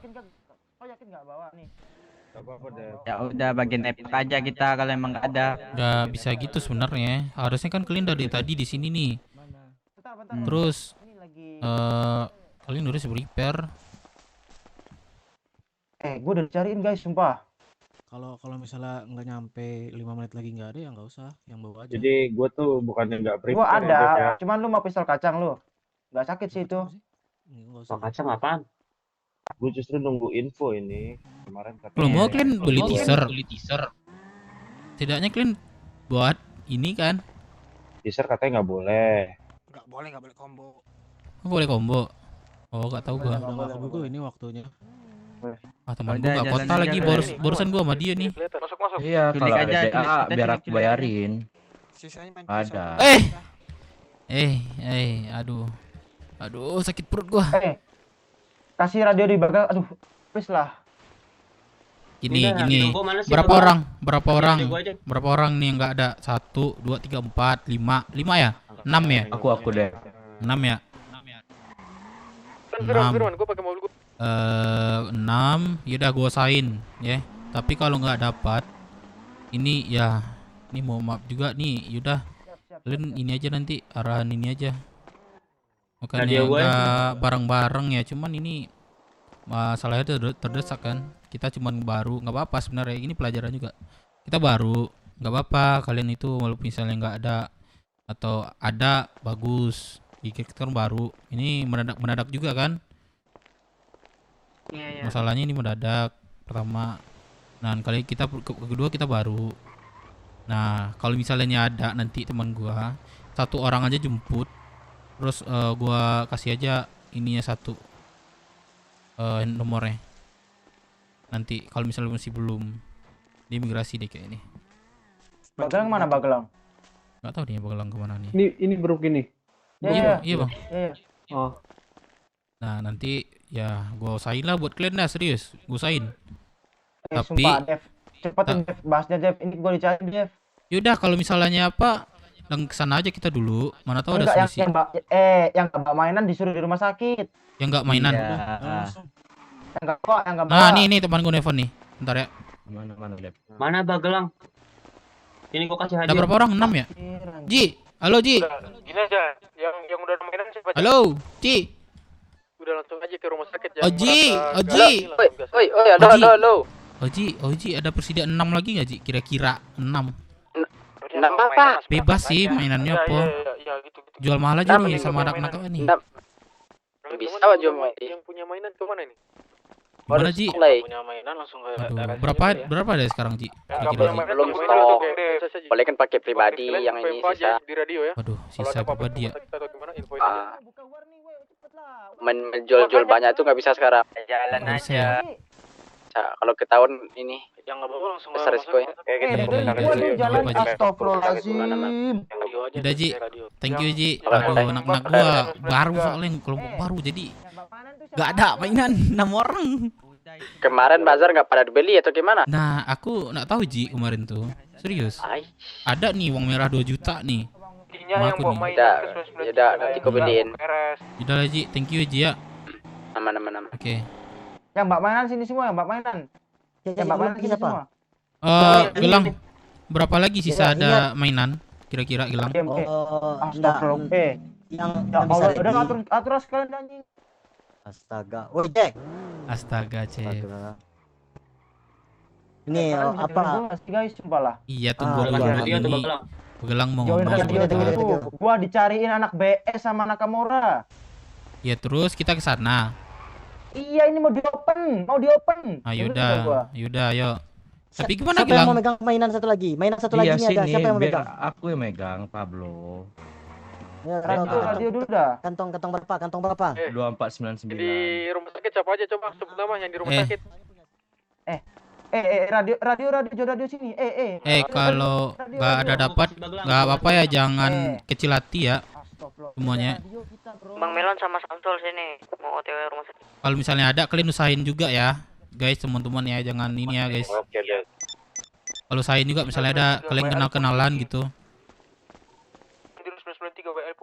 Yakin nggak bawa nih? Apa deh. Ya udah bagian epic aja kita kalau emang nggak ada. Nggak bisa gitu sebenarnya. Harusnya kan kalian dari tadi di sini nih. Bentar. Terus Ini lagi kalian udah repair. gua udah dicariin guys, sumpah. Kalau misalnya nggak nyampe 5 menit lagi nggak ada ya nggak usah, yang bawa aja. Jadi gua tuh bukannya nggak prepare. Gua ada, ya. cuman lu mau pistol kacang lu. Nggak sakit sih itu. Nggak usah. Pistol kacang apaan? Gua justru nunggu info ini kemarin. Kalau mau kalian beli teaser. Tidaknya kalian buat ini kan? Teaser katanya nggak boleh. Nggak boleh combo. Boleh combo. Oh, nggak tahu gua. Udah nggak keburu ini waktunya. Teman gua nggak kota lagi, barusan gua sama dia nih. Masuk. Iya, kalau ada DA biar aku bayarin. Sisanya main Ada. Aduh, sakit perut gua. Kasih radio di bagasi. Aduh, please lah. Gini. Berapa orang nih nggak ada? 1, 2, 3, 4, 5 ya? 6 ya? Aku deh. 6 ya? Firman, gua pakai mobil gua. 6, yaudah gua usahain ya. Tapi kalau nggak dapat, ini ya, ini mau maaf juga nih, yaudah kalian ini aja nanti arahan ini aja. Makanya nggak bareng-bareng ya, cuman ini masalahnya terdesak kan. Kita cuman baru, nggak apa-apa sebenarnya, ini pelajaran juga. Kita baru, nggak apa-apa kalian itu walaupun misalnya nggak ada atau ada bagus. Kita kan baru, ini mendadak juga kan. Iya. Masalahnya ini mendadak pertama. Nah, kali kita kedua kita baru. Nah, kalau misalnya ada nanti teman gua satu orang aja jemput, terus gua kasih aja ininya satu nomornya. Nanti kalau misalnya masih belum di imigrasi deh kayak ini. Bagelang mana Bagelang? Nggak tahu dia Bagelang kemana nih. Ini Bro ini. Iya bang. Oh. Nah nanti ya gua usahain lah buat kalian dah, serius gua usahain. Tapi sumpah, Dev. Cepetin Dev, bahasnya Dev. Ini gua dicari Dev. Yaudah kalau misalnya apa, kesana aja kita dulu. Mana tahu ada solusi. Yang nggak mainan disuruh di rumah sakit. Yang nggak mainan. Yang nggak bawa. Nah ini teman gue nelfon nih. Bentar ya. Mana Dev? Mana Bagelang? Ini gua kasih hadiah. Ada berapa orang? 6 ya? Ji, halo Ji. Gini aja, yang udah ada mainan siapa aja? Halo, Ji. Udah langsung aja. aja ke rumah sakit. Oji, merasa Oji. gagal lah tugas. Oi, halo. Oji, ada persediaan 6 lagi nggak Ji? Kira-kira 6. Enam apa? Bebas sih mainannya apa. Ya, gitu. Jual mahal aja Enam nih nih, sama mainan. anak-anak ini. Bisa aja Yang punya mainan kemana ini? Gimana Ji? Punya mainan langsung ke Aduh, garasi berapa ada sekarang Ji? Kira-kira Ji? belum stok. Boleh kan pakai pribadi yang ini sisa. Di radio ya. Waduh, sisa pribadi ya. Menjual-jual banyak itu nggak bisa sekarang. Jalan Nggak bisa ya? Kalau ketahuan ini yang nggak bawa langsung besar risikonya. Jalan astagfirullahaladzim. Udah Ji, thank you Ji. Aduh, anak-anak gua baru soalnya kelompok baru jadi nggak ada mainan 6 orang. Kemarin bazar nggak pada dibeli atau gimana? Nah, aku nggak tahu Ji kemarin tuh. Serius. Ada nih uang merah 2 juta nih. Sama aku nih. Udah, nanti kau beliin. Udah lah Ji, thank you Ji ya. Aman. Oke. Yang mbak mainan sini semua, mbak mainan. Yang mbak mainan sini semua. Gelang. Berapa lagi sisa ada mainan? Kira-kira Gelang? Astagfirullah. Yang Ya bisa Allah, udah atur sekalian anjing. Astaga. Woi, Jack. Astaga, Cep. Ini apa? Guys, coba lah. Iya, tunggu dulu ini. Gelang mau Join ngomong radio sebentar. dulu. Gua dicariin anak BS sama anak Kamora. Ya terus kita ke sana. Iya, ini mau diopen. Ah, yaudah, ayo. Tapi gimana Siapa yang mau Gelang? megang mainan satu lagi? Mainan satu Iya lagi nih ada. sini, Siapa yang mau biar megang? aku yang megang, Pablo. Ya, Radio dulu dah. Kantong berapa? Kantong berapa? 2499. Di rumah sakit siapa aja coba sebut nama yang di rumah sakit. Radio sini. Kalau nggak ada dapat, nggak apa-apa ya, jangan kecil hati ya. Semuanya. Bang Melon sama Samsul sini mau OTW rumah sakit. Kalau misalnya ada, kalian usahain juga ya, guys, teman-teman ya, jangan ini ya, guys. Oke deh. Kalau usahain juga, misalnya ada kalian kenal-kenalan gitu.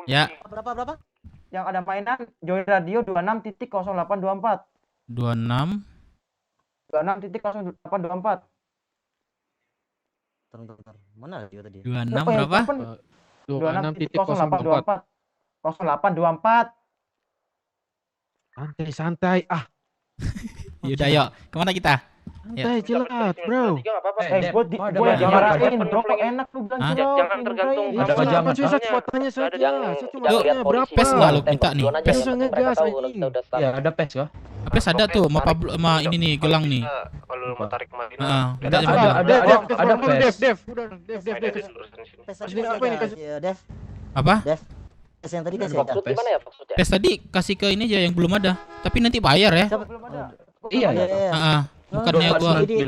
Ya. Berapa? Yang ada mainan Joy Radio 26.0824. 26. 26.0824. Bentar. Mana radio tadi? 26 berapa? 26.0824. 0824. Santai. Yaudah, yuk. Kemana kita? Santai, jelas, bro. Gue dimarahin, bro. Kok enak lu bilang jelas. Jangan tergantung. Ada jangan satu potanya saja. Satu potanya berapa? Pes nggak lu minta nih? Pes. Bisa ngegas anjing. Ya, ada pes kah? Pes ada tuh, sama Pablo, sama ini nih, Gelang nih. Kalau mau tarik kemarin. Minta aja Pablo. Ada pes. Dev. Ini apa ini kasih? Dev. Apa? Dev. Pes yang tadi kasih ada. Gimana ya maksudnya? Pes tadi kasih ke ini aja yang belum ada. Tapi nanti bayar ya. Iya. Bukannya gua di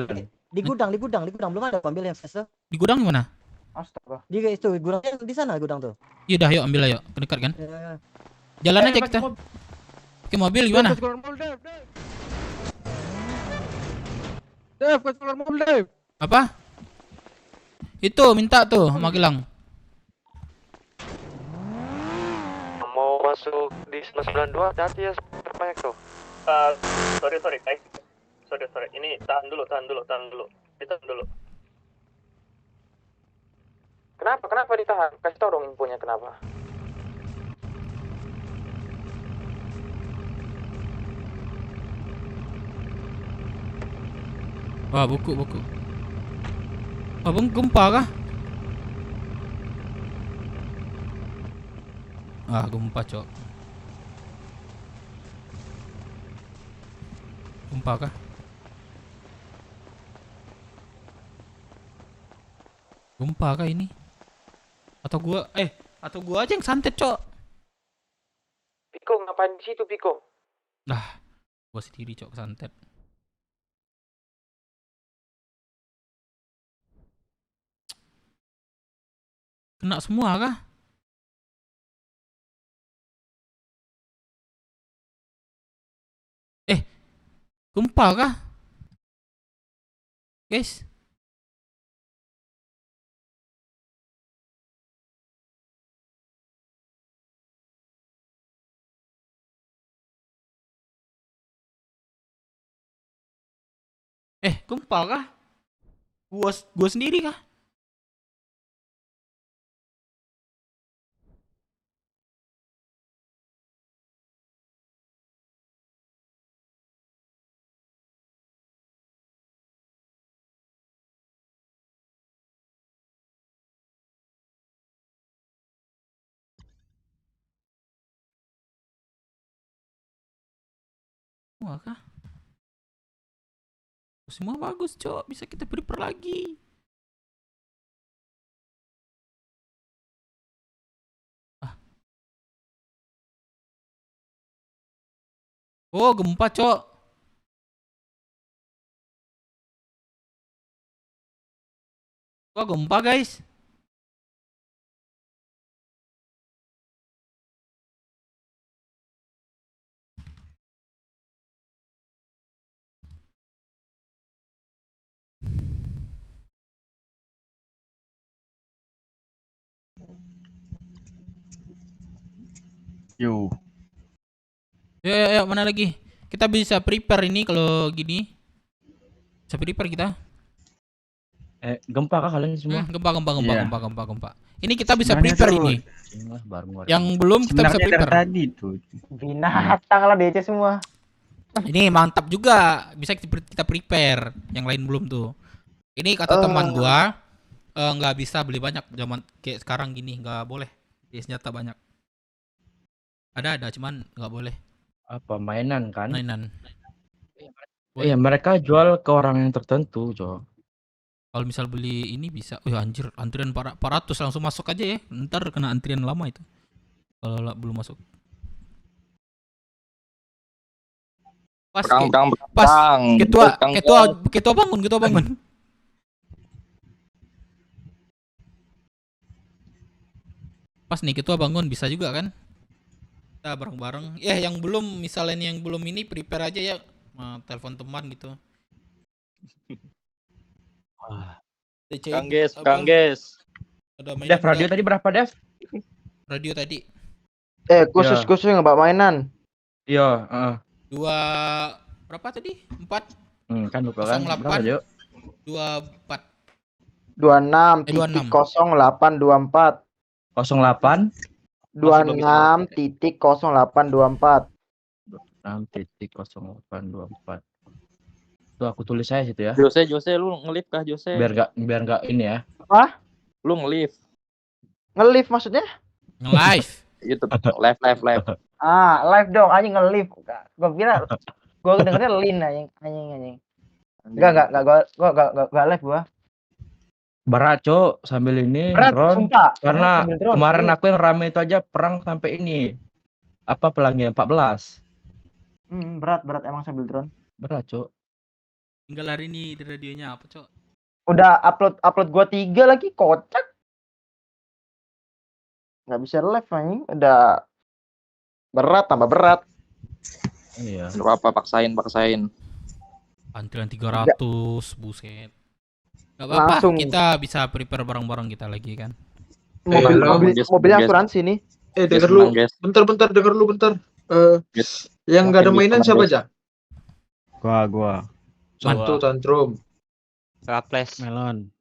gudang belum ada ambil yang pes tuh. di gudang gimana? Astaga. Di itu gudangnya di sana gudang tuh. Yaudah, yuk ambil ayo. Dekat kan? Ya. Jalan aja kita. Oke, mobil gimana? Dev, keluar mobil, Dev. Apa? Itu minta tuh sama Gelang. Mau masuk di 92, hati ya banyak tuh. Sorry guys. Sorry. Ini tahan dulu. Ditahan dulu. Kenapa ditahan? Kasih tau dong infonya kenapa. Wah, buku. Abang gempa kah? Gempa, Cok. Gempa kah? Gempa kah ini? Atau gua aja yang santet, Cok. Piko ngapain di situ, Piko? Lah, gua sendiri, Cok, santet. Kena semua kah? Gempa kah? Guys. Gempa kah? Gua sendiri kah? semua kah? Semua bagus, Cok. Bisa kita prepare lagi. Oh, gempa, Cok. Wah, gempa, guys. Yo. Ya, mana lagi? Kita bisa prepare ini kalau gini. Bisa prepare kita. Gempa kah kalian semua? Gempa. Ini kita bisa prepare ini. Yang belum kita bisa prepare. Tadi tuh. Binatang lah DC semua. Ini mantap juga. Bisa kita prepare. Yang lain belum tuh. Ini kata teman gua nggak bisa beli banyak zaman kayak sekarang gini, nggak boleh beli senjata banyak. Ada cuman nggak boleh. Apa mainan kan? Mainan. Iya, mereka jual ke orang yang tertentu, Jo. Kalau misal beli ini bisa. Anjir, antrian 400 langsung masuk aja ya. Ntar kena antrian lama itu. Kalau belum masuk. Pas ketua bangun. Pas nih ketua bangun bisa juga kan? Kita bareng-bareng. Yang belum misalnya yang belum ini prepare aja ya. Telepon teman gitu. Kang Ges. Dev, radio tadi berapa, Dev? Radio tadi. Khusus ngebak mainan. Iya, berapa tadi? 4. Kan lupa kan. Berapa, Jo? 24. 26.0824. 08 26.0824. 6.0824. Tuh aku tulis saya situ ya. Jose lu nge-live kah Jose? Biar enggak ini ya. Apa? Lu nge-live. Nge-live maksudnya? Nge-live. YouTube live. Live dong, anjing nge-live. Gua kira gua dengernya lin anjing. Enggak live gua. Berat, Cok, sambil ini drone. Karena kemarin aku yang rame itu aja perang sampai ini. Apa pelangi 14. Berat emang sambil drone. Berat, Cok. Tinggal hari ini di radionya apa, Cok? Udah upload gua 3 lagi, kocak. Nggak bisa live anjing, udah berat tambah berat. Iya. Apa paksain. Antrian 300, buset. Gak apa-apa, kita bisa prepare barang-barang kita lagi kan. Mobil asuransi nih. Denger lu, bentar, denger lu bentar. Yang nggak ada mainan siapa aja? Gua. Satu tantrum. Raples. Melon.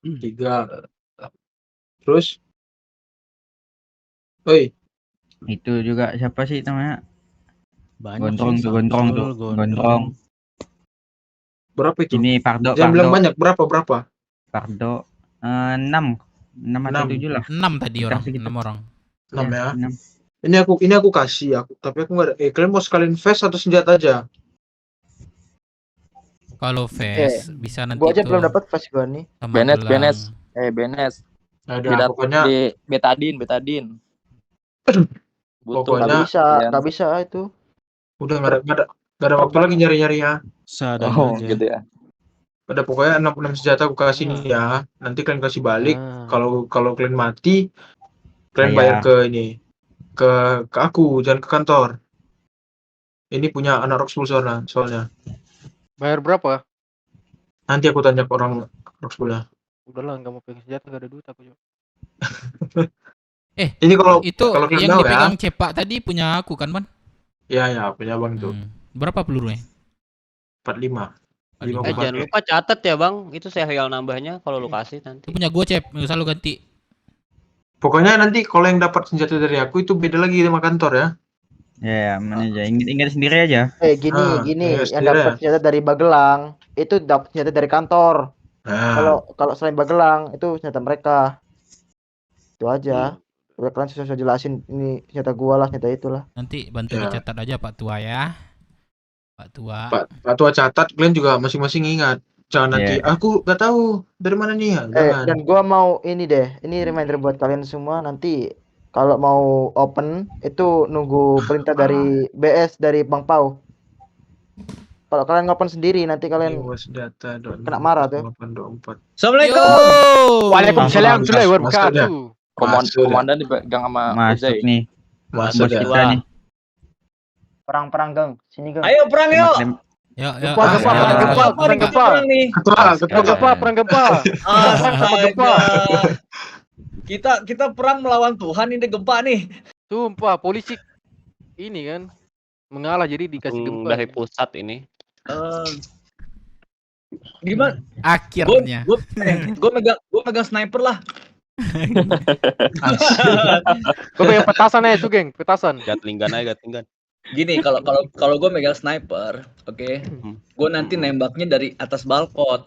3. Terus? Oi. Itu juga siapa sih namanya? Banyak. Gondrong. Berapa itu? Ini Pardo. Jangan bilang banyak, berapa? Pardo 6 atau 7 lah. 6 tadi orang, 6 orang. 6 ya. 6. Ini aku kasih tapi aku enggak ada. Kalian mau sekalian vest atau senjata aja? Kalau vest bisa nanti. Gua aja belum dapat vest gua nih. Benes. Ada pokoknya di betadin. Pokoknya nggak bisa itu. Udah nggak ada waktu lagi nyari-nyarinya. Gitu ya. Pada pokoknya 6 senjata aku kasih nih ya. Nanti kalian kasih balik. Kalau kalian mati, kalian bayar ke ini. Ke aku, jangan ke kantor. Ini punya anak Roxbull soalnya. Bayar berapa? Nanti aku tanya ke orang Roxbull-nya. Udahlah, nggak mau pegang senjata, nggak ada duit aku juga. Ini kalau yang dipegang cepak tadi punya aku kan, Man? Ya, punya Bang tuh. Berapa pelurunya? 45. Jangan lupa catat ya, Bang. Itu serial nambahnya kalau lu kasih nanti. Itu punya gua, Cep. Enggak usah lu ganti. Pokoknya nanti kalau yang dapat senjata dari aku itu beda lagi sama kantor ya. Ya, mana aja. Ingat sendiri aja. Gini, yang dapat senjata dari Bagelang itu dapat senjata dari kantor. Kalau selain Bagelang itu senjata mereka. Itu aja. Udah kalian susah jelasin ini senjata gua lah, senjata itulah. Nanti bantu dicatat aja Pak Tua ya. Pak Tua. Pak Tua catat, kalian juga masing-masing ingat. Jangan nanti Iya. aku nggak tahu dari mana nih ya. Jangan. Dan gua mau ini deh, ini reminder buat kalian semua nanti kalau mau open itu nunggu perintah dari BS dari Bang Pau. Kalau kalian ngopen sendiri nanti kalian senjata kena marah tuh. 824. Assalamualaikum. Waalaikumsalam warahmatullahi wabarakatuh. Komandan dipegang sama Masuk Ozai. nih. Masuk Bos ya. kita nih. Perang-perang, Gang. Sini, Gang. Ayo perang yuk. Yuk, Perang gempa. Perang gempa. Astaga. Kita perang melawan Tuhan ini gempa nih. Sumpah, polisi ini kan mengalah jadi dikasih gempa. Dari pusat ini. Gimana? Akhirnya. Gue megang sniper lah. Gue pengen petasan aja, Sugeng, petasan. Gatlingan aja, gatlingan. Gini, kalau gue megang sniper, oke, gue nanti nembaknya dari atas balkon.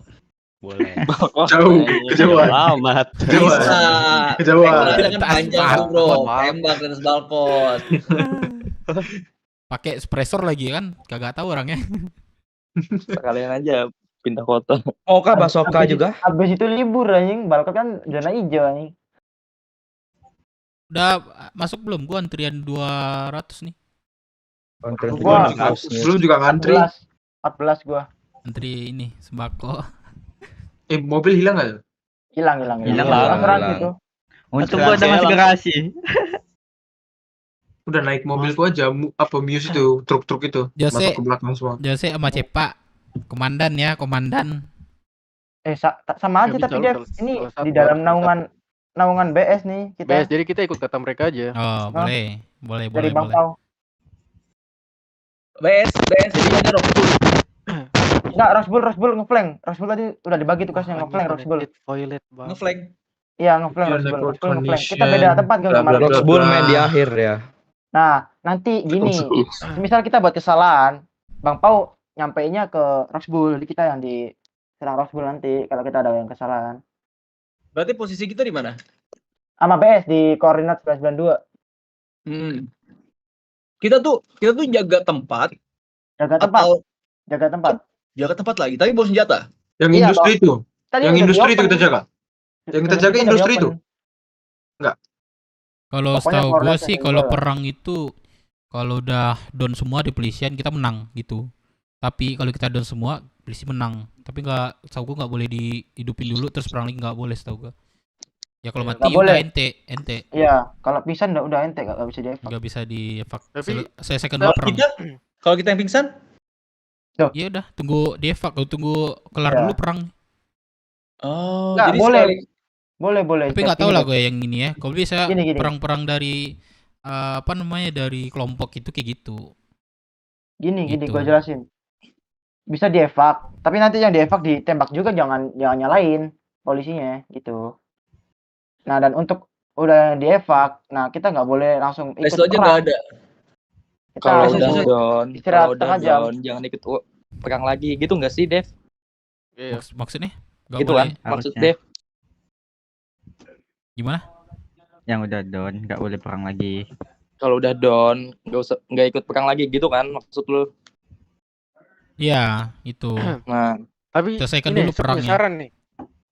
Boleh. Jauh, kejauhan. Amat. Bisa. Kejauhan. Kan panjang tuh, bro. Tembak dari atas balkon. Pakai suppressor lagi kan? Kagak tahu orangnya. Kalian aja pindah kota. Oka Basoka juga. Habis itu libur anjing, balkon kan zona hijau anjing. Udah masuk belum? Gua antrian 200 nih. Gua belum juga ngantri. 14 gua. Antri ini sembako. Mobil hilang nggak? Hilang. Gitu. Untung gua ada masih garasi. Udah naik mobilku aja, Muse itu, truk-truk itu. Jose, masuk ke belakang semua. Jose sama Cepak. Komandan ya, komandan. Sama aja tapi dia ini di dalam naungan BS nih kita. BS, jadi kita ikut kata mereka aja. Oh, boleh. Dari Bang Pau. BS jadi ada Rockbull. Enggak, Rockbull ngeflank. Rockbull tadi udah dibagi tugasnya ngeflank Rockbull. Toilet, Bang. Ngeflank. Iya, ngeflank Rockbull ngeflank. Kita beda tempat kan kemarin. Rockbull main di akhir ya. Nah, nanti gini. Misal kita buat kesalahan, Bang Pau nyampeinnya ke Rockbull, jadi kita yang diserang Rockbull nanti kalau kita ada yang kesalahan. Berarti posisi kita di mana? Sama BS di koordinat 1192. Kita tuh jaga tempat. Jaga tempat lagi, tapi bawa senjata. Yang Iya, industri toh. itu. Tadi Yang udah industri itu diopen. kita jaga. Yang kita jaga Udah industri diopen. itu. Enggak. Kalau Pokoknya setahu gue koordinasi sih yang kalau dua. perang itu kalau udah down semua di polisian kita menang gitu. Tapi kalau kita down semua polisi menang. Tapi nggak, setahu gue nggak boleh dihidupin dulu terus perang lagi, nggak boleh setahu gue. Ya kalau mati Nggak udah boleh. ente. Iya, kalau pisan udah ente nggak bisa di Nggak bisa di evak. Tapi Saya second Kalau perang. kalau kita yang pingsan, Iya udah, tunggu di evak, tunggu kelar Iya. dulu perang. oh, Nggak, jadi boleh. sekali- Boleh. Tapi nggak tahu lah gue yang ini ya. Kalau bisa Gini. perang-perang dari dari kelompok itu kayak gitu. Gini, Gitu. gua jelasin. Bisa dievak, tapi nanti yang dievak ditembak juga, jangan nyalain polisinya gitu. Nah, dan untuk udah dievak, nah kita nggak boleh langsung ikut Resto aja perang. nggak ada. Kita Kalau harus udah down, istirahat kalau udah setengah jam. down, jangan ikut perang lagi. Gitu nggak sih, Dev? Iya. Maksudnya? Nggak Gitu boleh. kan? Maksud Harusnya. Dev. Gimana? Yang udah down nggak boleh perang lagi. Kalau udah down, nggak ikut perang lagi gitu kan maksud lu? Iya, itu. Nah, Tapi Selesaikan ini dulu saya punya perangnya. saran nih.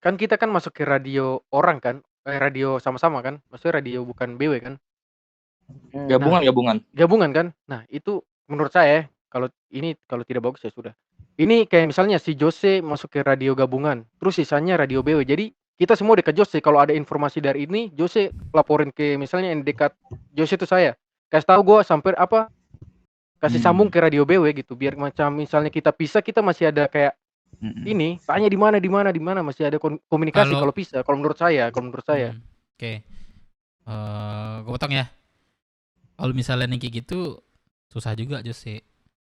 Kan kita kan masuk ke radio orang kan? Radio sama-sama kan? Maksudnya radio bukan BW kan? gabungan. Gabungan kan? Nah, itu menurut saya kalau tidak bagus ya sudah. Ini kayak misalnya si Jose masuk ke radio gabungan, terus sisanya radio BW. Jadi kita semua dekat Jose. Kalau ada informasi dari ini, Jose laporin ke misalnya yang dekat Jose itu saya. Kasih tahu gue sampai apa? Kasih sambung ke radio BW gitu. Biar macam misalnya kita pisah, kita masih ada kayak ini. Tanya di mana masih ada komunikasi Kalau- kalau pisah. Kalau menurut saya. Oke. Gue potong ya. Kalau misalnya yang kayak gitu susah juga Jose.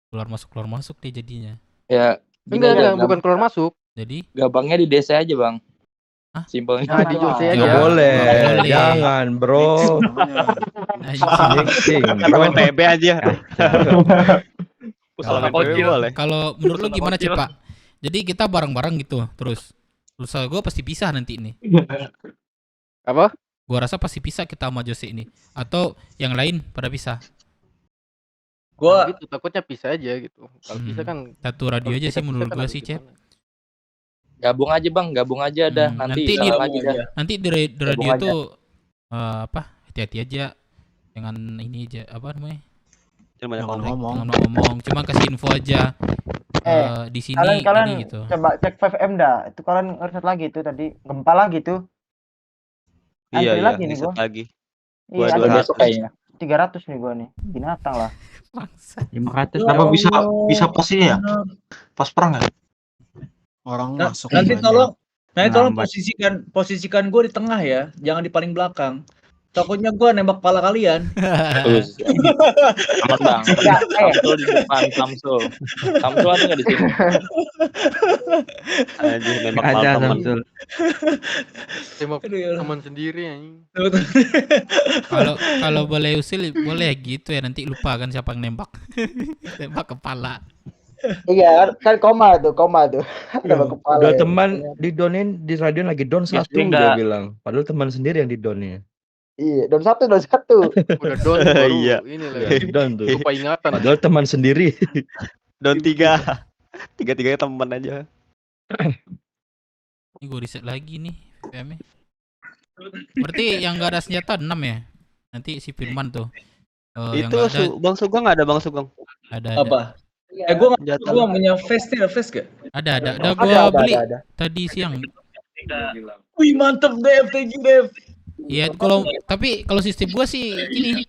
Keluar masuk deh jadinya. Ya, Enggak, bukan keluar masuk. Jadi Gabangnya di desa aja, Bang. Simpelnya. Nah, di Jose aja. Nggak boleh. Nggak boleh. Jangan, bro. Jinxing, Atau bro. NTB aja. Kalau Kalau menurut lu gimana Cep, Pak? Jadi kita bareng-bareng gitu terus. Terus gue pasti pisah nanti ini. Apa? Gua rasa pasti pisah kita sama Jose ini. Atau yang lain pada pisah. Gua gitu takutnya pisah aja gitu. Kalau pisah kan Satu radio kalau aja kita sih pisah menurut kan gua harus sih, Cep. gimana? Gabung aja bang, gabung aja dah. Nanti Nanti di salah lagi dah. nanti di Gabung radio aja. tuh apa? Hati-hati aja. Jangan ini aja apa namanya? Jangan banyak Jangan ngomong. ngomong. Jangan ngomong, cuma kasih info aja. Di sini Kalian gini gitu. coba cek 5M dah. Itu kalian ngereset lagi itu tadi gempa lagi tuh. Iya, Antri iya, lagi nih riset gua. lagi. Iya, Gua ada 200. kayaknya. 300 nih gua nih. Binatang lah. 500 Kenapa bang. bisa pas ini ya? Pas perang ya? Orang Nah, masuk nanti banyak. tolong Lambat. posisikan gue di tengah ya, jangan di paling belakang. Takutnya gue nembak pala kalian. Aman bang. Samsul di depan, Samsul. Samsul ada nggak di sini? Anjing nembak Ada malam temen. Samsul. Tembak Aduh, ya Allah. teman sendiri anjing. Kalau boleh usil boleh gitu ya, nanti lupa kan siapa yang nembak. Tembak kepala. Iya, kan koma tuh. Ada kepala. Udah ya. teman didonin di radio lagi don Ya, 1 sering dia dah. bilang. Padahal teman sendiri yang didonnya. Iya, don satu. Udah don baru Iya. ini Iya, lagi. don tuh. Lupa ingatan. Padahal teman sendiri. Don 3. Tiga-tiganya temen aja. Ini gue riset lagi nih PM-nya. Berarti yang nggak ada senjata 6 ya? Nanti si Firman tuh. Yang Itu nggak ada Bang Sugeng ada Bang Sugeng. ada. Apa? Gue punya face gak? Ada gua beli ada. tadi siang. Wih mantep Dev, thank you Dev. Iya, tapi kalau sistem gua sih gini.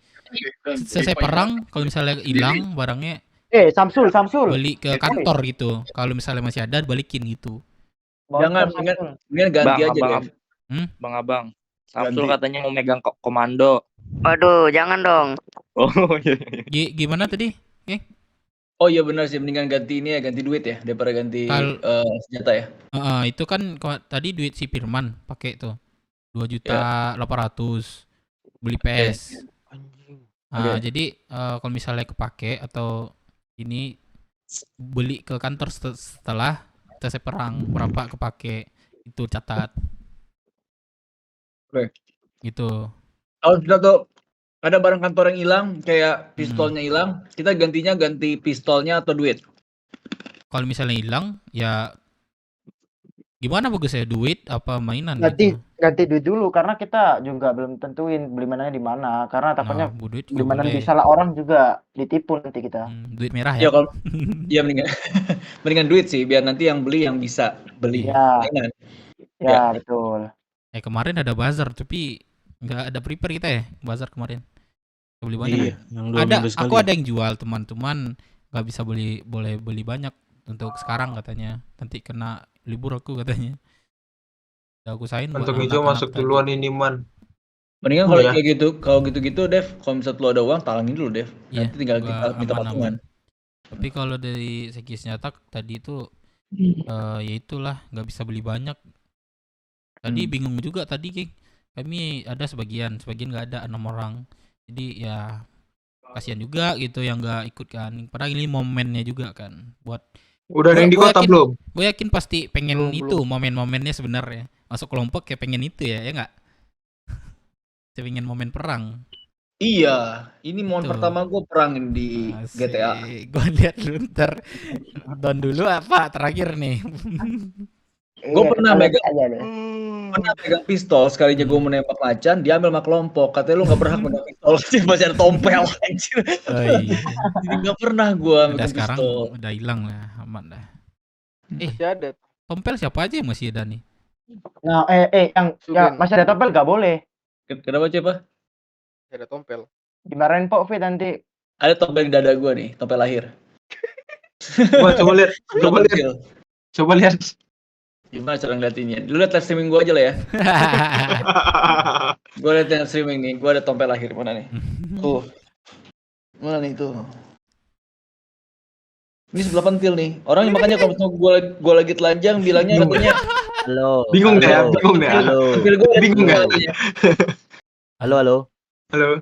Selesai perang, kalau misalnya hilang barangnya Samsul. balik ke kantor gitu. Kalau misalnya masih ada balikin gitu. Jangan, mendingan ganti aja Dev. Bang, Samsul Ganti. katanya mau megang komando. Waduh, jangan dong. Oh iya. Gimana tadi? Oh iya benar sih, mendingan ganti ini ya, ganti duit ya daripada ganti senjata ya. Itu kan tadi duit si Firman pakai tuh 2.800.000 beli PS. Jadi kalau misalnya kepake atau ini beli ke kantor setelah selesai perang berapa kepake itu catat. Oke. Gitu. Kalau kita tuh ada barang kantor yang hilang, kayak pistolnya hilang, kita gantinya ganti pistolnya atau duit. Kalau misalnya hilang, ya gimana bagusnya, duit apa mainan? Ganti gitu? duit dulu karena kita juga belum tentuin beli mananya di mana karena takutnya duit beli juga mana boleh. di salah orang juga ditipu nanti kita. Duit merah Ya ya. kalau ya mendingan duit sih biar nanti yang beli yang bisa beli Ya. mainan. Ya, betul. Kemarin ada bazar tapi nggak ada prepare kita ya bazar kemarin. Nggak beli banyak. Iya, yang 2 Ada, minggu sekali. aku ada yang jual teman-teman nggak bisa boleh beli banyak untuk sekarang katanya. Nanti kena libur aku katanya. Udah aku usahain buat Kantong hijau anak-anak masuk tadi. duluan ini man. Mendingan kalau Iya. kayak gitu, kalau gitu-gitu Dev, kalau misalnya lu ada uang talangin dulu Dev. Iya, Nanti tinggal gua kita minta aman-aman. patungan. Tapi kalau dari segi senjata tadi itu ya itulah nggak bisa beli banyak. Tadi bingung juga tadi King. Kami ada sebagian nggak ada 6 orang. Jadi ya kasihan juga gitu yang nggak ikut kan. Padahal ini momennya juga kan buat. Udah ada yang di kota belum? Gue yakin pasti pengen itu momen-momennya sebenarnya. Masuk kelompok kayak pengen itu ya nggak? Saya pengen momen perang. Iya, ini momen Tuh. pertama gue perang di GTA. Gue lihat lu ntar don dulu apa terakhir nih. Gue pernah megang aja deh. pernah pegang pistol, sekalinya gue menembak macan, diambil sama kelompok. Katanya lu nggak berhak megang pistol, masih ada tompel anjir. Oh iya. Jadi nggak pernah gue Udah megang sekarang pistol. udah hilang lah, aman dah. Masih ada. Tompel siapa aja yang masih ada nih? Nah, yang masih ada tompel gak boleh. Kenapa coba? Masih ada tompel. Dimarahin Pok Fit nanti. Ada tompel di dada gue nih, tompel lahir. Coba lihat. Coba lihat. Gimana cara ngeliatinnya? Lu lihat live streaming gue aja lah ya. Gue liat live streaming nih, gue ada tompel lahir mana nih? Tuh. Mana nih tuh? Ini sebelah pentil nih. Orang makanya kalau gue lagi telanjang bilangnya katanya Halo. Bingung deh ya, bingung deh. Halo. pentil gue Bingung nggak? Halo. Halo.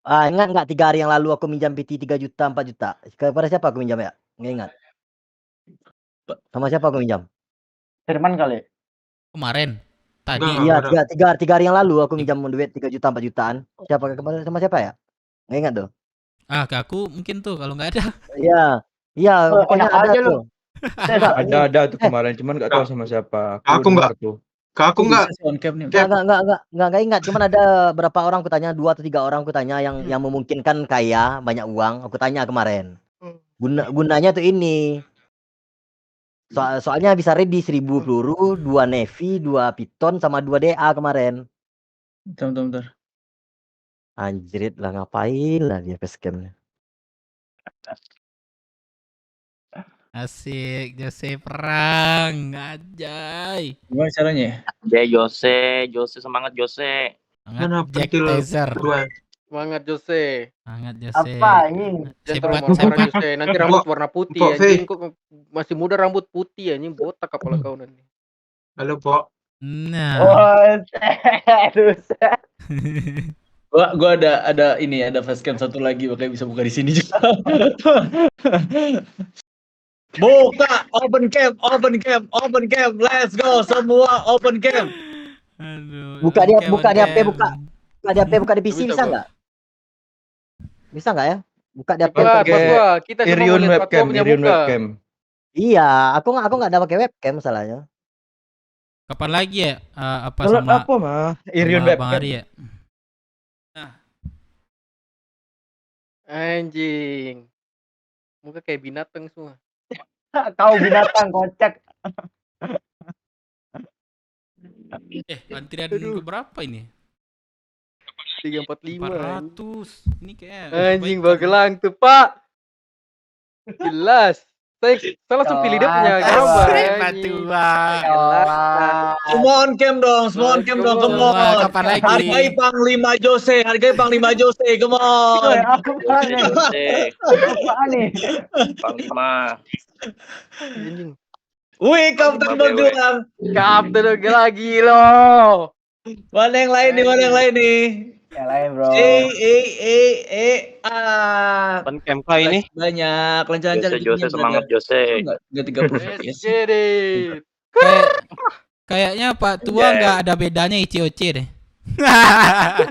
Ingat nggak 3 hari yang lalu aku minjam PT 3 juta 4 juta. Kepada siapa aku minjam ya? Nggak ingat. Sama siapa aku minjam? Firman kali. Kemarin. Tadi. Iya, tiga hari yang lalu aku minjam duit 3 juta 4 jutaan. Sama siapa ya? Nggak ingat tuh. Ke aku mungkin tuh kalau nggak ada. Iya. Iya, pokoknya enak ada aja lu. tuh. Ada tuh kemarin, cuman nggak tahu sama siapa. Aku dengar nggak. tuh. Ke aku nggak. Enggak ingat. Cuman ada berapa orang aku tanya, 2 atau 3 orang aku tanya yang memungkinkan kaya, banyak uang, aku tanya kemarin. Gunanya tuh ini. Soalnya bisa ready 1000 peluru, 2 Navy, 2 Python sama 2 DA kemarin. Bentar. Anjrit lah, ngapain lah dia facecam-nya. Asik, Jose perang, ajay. Gimana caranya? Jose semangat Jose. Semangat Jack Taser. Semangat Jose. Semangat Jose. Apa ini? Jangan terlalu marah Jose. Nanti rambut warna putih anjing. Kok masih muda rambut putih anjing, botak kepala kau nanti. Halo, Pok. Nah. Gua ada facecam satu lagi, makanya bisa buka di sini juga. Buka, open cam, let's go semua open cam. Aduh. Buka di HP, buka di PC bisa nggak? Bisa nggak ya? Buka di HP. Kita semua lihat webcam. Iya, aku nggak ada pakai webcam masalahnya. Kapan lagi ya? Apa Kalau sama apa mah? Irion Bang webcam. Ari ya? Anjing. Muka kayak binatang semua. Kau binatang kocak. Antrian ke berapa ini? 345. 400. Ini kayak anjing bagelang tuh, Pak. Jelas. Saya langsung pilih dia punya gambar. Semua on cam dong, come on. Kapan lagi? Hargai Panglima Jose, come on. Apaan nih? Panglima. Wih, Kapten Magelang. Kapten lagi loh. Mana yang lain nih? Yang lain, bro. Open cam kah ini? Banyak. Lancar-lancar. Jose semangat Jose. Enggak 30 FPS. Kayaknya Pak Tua nggak ada bedanya ICOC deh.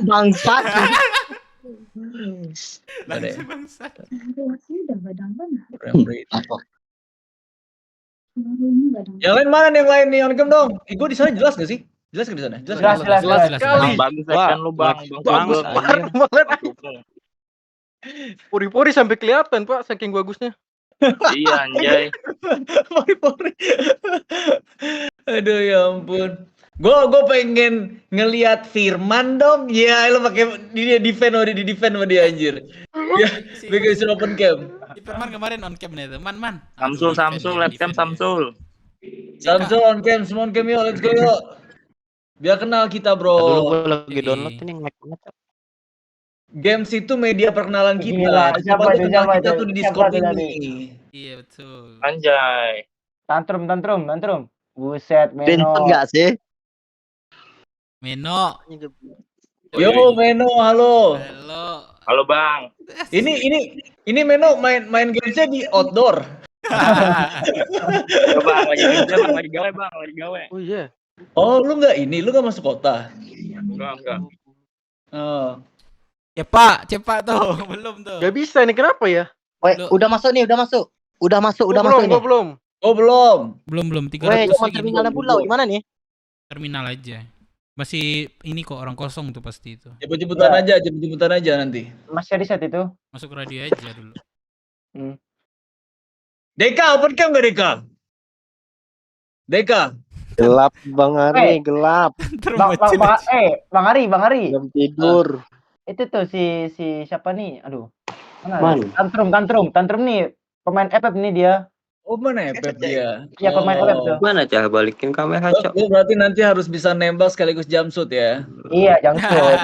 Bangsat. Bangsat. Yang lain mana nih, yang lain nih on cam dong? Gue di sana jelas gak sih? Jelas di sana? Jelas sekali. Bagus kan lu Bang. Bagus banget. Pori-pori sampai kelihatan, Pak, saking bagusnya. Iya anjay. Pori-pori. Aduh ya ampun. Gue pengen ngelihat Firman dong. Ya, lo pakai dia defend sama dia anjir. Ya, bikin open cam. Firman kemarin on cam nih tuh. Man. Samsul, webcam Samsul. Samsul on cam, semua on cam yuk, let's go yuk. Biar kenal kita, bro. Dulu gue lagi download ini nge-lag. Games itu media perkenalan kita. Gila, siapa kita itu? tuh di Discord Siapa ini. Iya betul. Anjay. Tantrum. Buset, Meno. Pinter nggak sih? Meno. Yo, Meno, halo. Halo Bang. Ini Meno main gamesnya di outdoor. Ya Bang, lagi gawe. Oh iya. Oh, lu nggak masuk kota? Enggak. Oh. Cepat tuh. Belum tuh. Gak bisa nih, kenapa ya? Udah masuk nih. Udah masuk ini. Belum. Oh, belum. Belum 300 Weh, cuma lagi. terminal pulau gimana nih? Terminal aja. Masih ini kok orang kosong tuh pasti itu. Jemput-jemputan aja nanti. Masih riset itu. Masuk radio aja dulu. Deka, open cam nggak Deka? Gelap Bang Ari, gelap. Bang Ari. Jam tidur. Itu tuh si siapa nih? Aduh. Mana? Tantrum nih. Pemain FF nih dia. Oh, mana FF dia? Iya, pemain FF tuh. Mana Cah? Balikin kamera, Cok. Lu berarti nanti harus bisa nembak sekaligus jumpsuit ya? Iya, jumpsuit.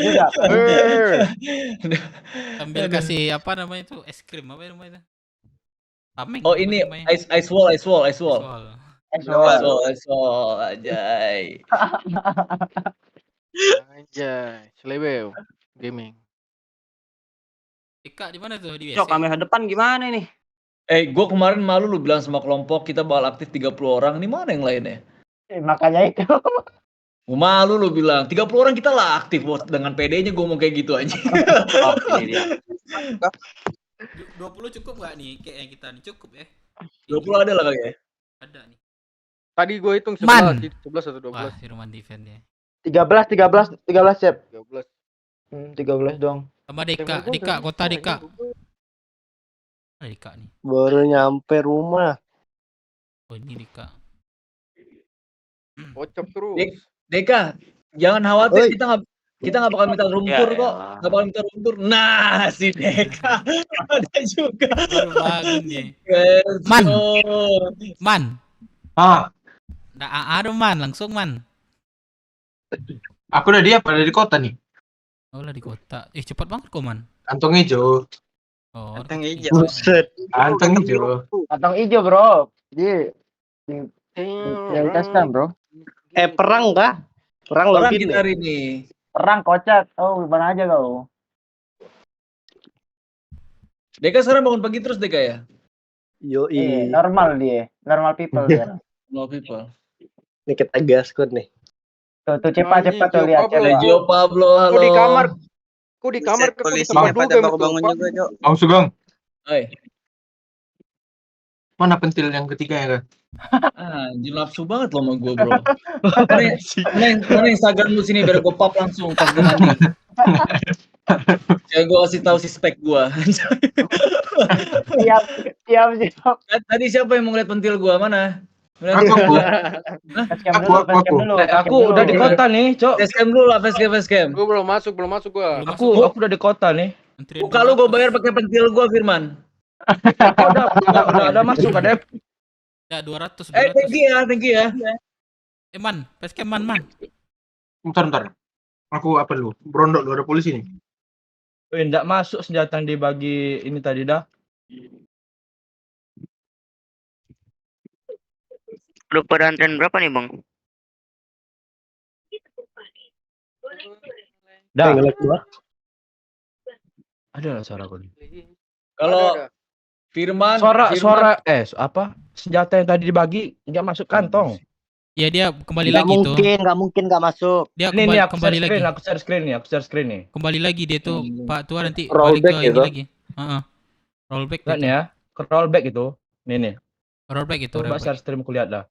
Juga. Sambil kasih apa namanya itu? Es krim apa namanya itu? Tameng. Oh, ini ice wall. Ice wall, ajay. Anjay, Selebeu gaming. Ika di mana tuh di WC? Cok, kamera depan gimana nih? Gue kemarin malu lu bilang sama kelompok kita bakal aktif 30 orang. Ini mana yang lainnya? Makanya itu. Mau malu lu bilang 30 orang kita lah aktif bos dengan PD-nya gue mau kayak gitu aja. Oke dia. 20 cukup nggak nih kayak yang kita nih cukup ya? 20 ada lah kali ya. Ada nih. Tadi gue hitung Man. 11 atau 12. Wah, Firman defend ya. 13 Cep. 13. 13 dong. Sama Deka, kota Deka. Ada Deka nih. Baru nyampe rumah. Oh, ini Deka. Bocok terus. Deka, jangan khawatir kita nggak bakal minta room Ya tour kok. elah. Nggak bakal minta room tour. Nah, si Deka ada juga. Baru bangun nih. Let's Man. go. Man. Nggak ada man, langsung man. Aku udah di kota nih. Oh lah di kota. Cepat banget kok man. Kantong hijau. Oh, Kantong hijau. Buset. Kantong hijau. Kantong hijau, Bro. Jadi prioritaskan, Bro. Perang kah? Perang Orang login kita nih. hari ini. Perang kocak. Oh, mana aja kau. Deka sekarang bangun pagi terus Deka ya? Normal dia. Normal people dia. No people. Nih kita gaskon nih. Tuh cepat tuh lihat coba. Gio Pablo, halo. Kok di kamar? Kok di kamar ke Polisi tempat pada dulu mau bangun juga, Cok. Bang Sugeng. Hai. Mana pentil yang ketiga ya kan? Anjir nafsu banget lo sama gue bro. Mana Instagram lu sini biar gue pop langsung pas gue mandi. Ya gue kasih tahu si spek gue. Siap. Tadi siapa yang mau ngeliat pentil gue mana? Aku udah di kota nih, Cok. Facecam dulu lah, facecam. Gue belum masuk gua. Aku udah di kota nih. Kalau gue bayar pakai pentil gue, Firman. Udah ada masuk ada. Ya 200. Thank you ya. Man, facecam man. Bentar. Aku apa dulu? Berondok dulu, ada polisi nih. Enggak masuk senjata yang dibagi ini tadi dah. Lu pada antrean berapa nih bang? Dah. Ada lah suara gue. Kalau Firman, suara apa? Senjata yang tadi dibagi nggak masuk kantong. Ya dia kembali lagi tuh. Nggak mungkin nggak masuk. Dia Ini aku kembali lagi. Aku share screen nih. Kembali lagi dia tuh Pak Tua nanti Rollback balik ke ini lagi. Rollback. Kan ya? Rollback itu. Nih. Rollback itu. Coba share stream aku lihat dah.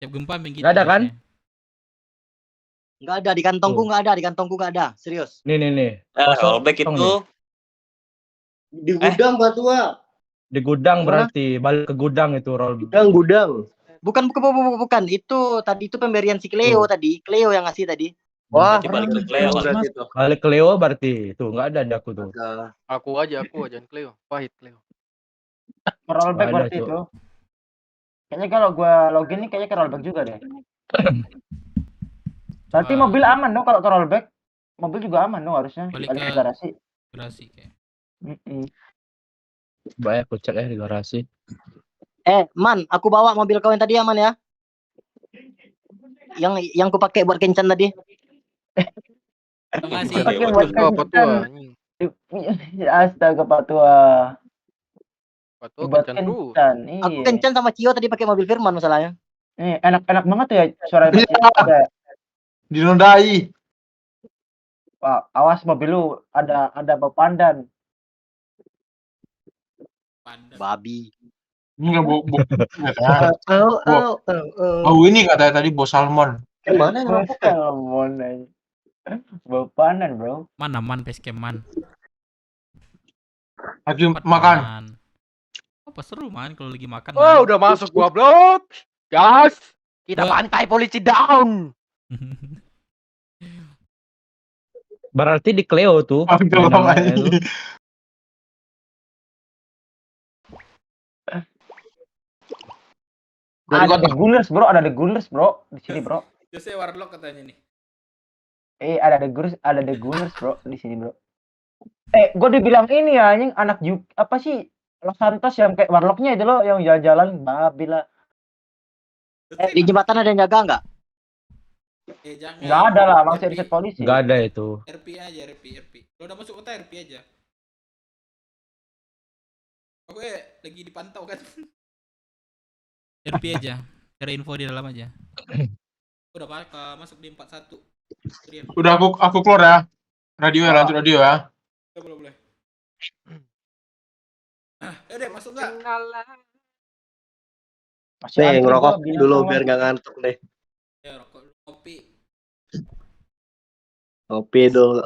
Tiap gempa begitu. Nggak ada kan? Nggak ada di kantongku, nggak ada. Serius. Nih. Rollback itu Di gudang Batua. Di gudang berarti balik ke gudang itu rollback. Gudang. Bukan. Itu tadi itu pemberian si Cleo tadi. Cleo yang ngasih tadi. Wah, balik ke Cleo berarti itu. Balik ke Leo berarti. Tuh nggak ada di aku tuh. Aku aja Cleo. Pahit Cleo. Rollback Ada, berarti Cok. itu. Kayaknya kalau gua login nih kayaknya ke rollback juga deh. Berarti mobil aman dong kalau ke rollback. Mobil juga aman dong harusnya. Balik Balik ke ke garasi. Garasi kayak. Banyak aku cek ya di garasi. Man, aku bawa mobil kau yang tadi aman ya? Yang ku pakai buat kencan tadi. Terima kasih. Pakai buat kencan. Astaga Pak Tua. Buat kencan. Aku kencan sama Cio tadi pakai mobil Firman masalahnya. Enak banget tuh ya suara Dinodai. Pak, awas mobil lu ada bau pandan. Babi. Enggak bau ini katanya tadi bau salmon. Mana Bau salmon aja. Bau pandan, bro. Mana man facecam man. Lagi makan. Apa seru man kalau lagi makan. Oh, udah masuk gua blok. Gas. Kita bantai polisi down. Berarti di Cleo tuh. Ada The Gunners, bro. Di sini, bro. Jose Warlock katanya nih. Ada The Gunners, bro, di sini, bro. Gue dibilang ini ya, anjing anak apa sih? Los Santos yang kayak Warlocknya itu loh, yang jalan-jalan, babi lah. Di jembatan ada yang jaga nggak? Jangan. Nggak ada lah, masih riset polisi. Nggak ada itu. RP aja, RP. Kalau udah masuk kota RP aja. Oke, lagi dipantau kan. RP aja. Cari info di dalam aja. Udah Pak, masuk di 41. Rian. Udah aku keluar ya. Radio ya, lanjut radio ya. Boleh. Deh, masuk nggak? Nih, ngerokok dulu biar nggak ngantuk deh. Ya, rokok kopi. Kopi dulu.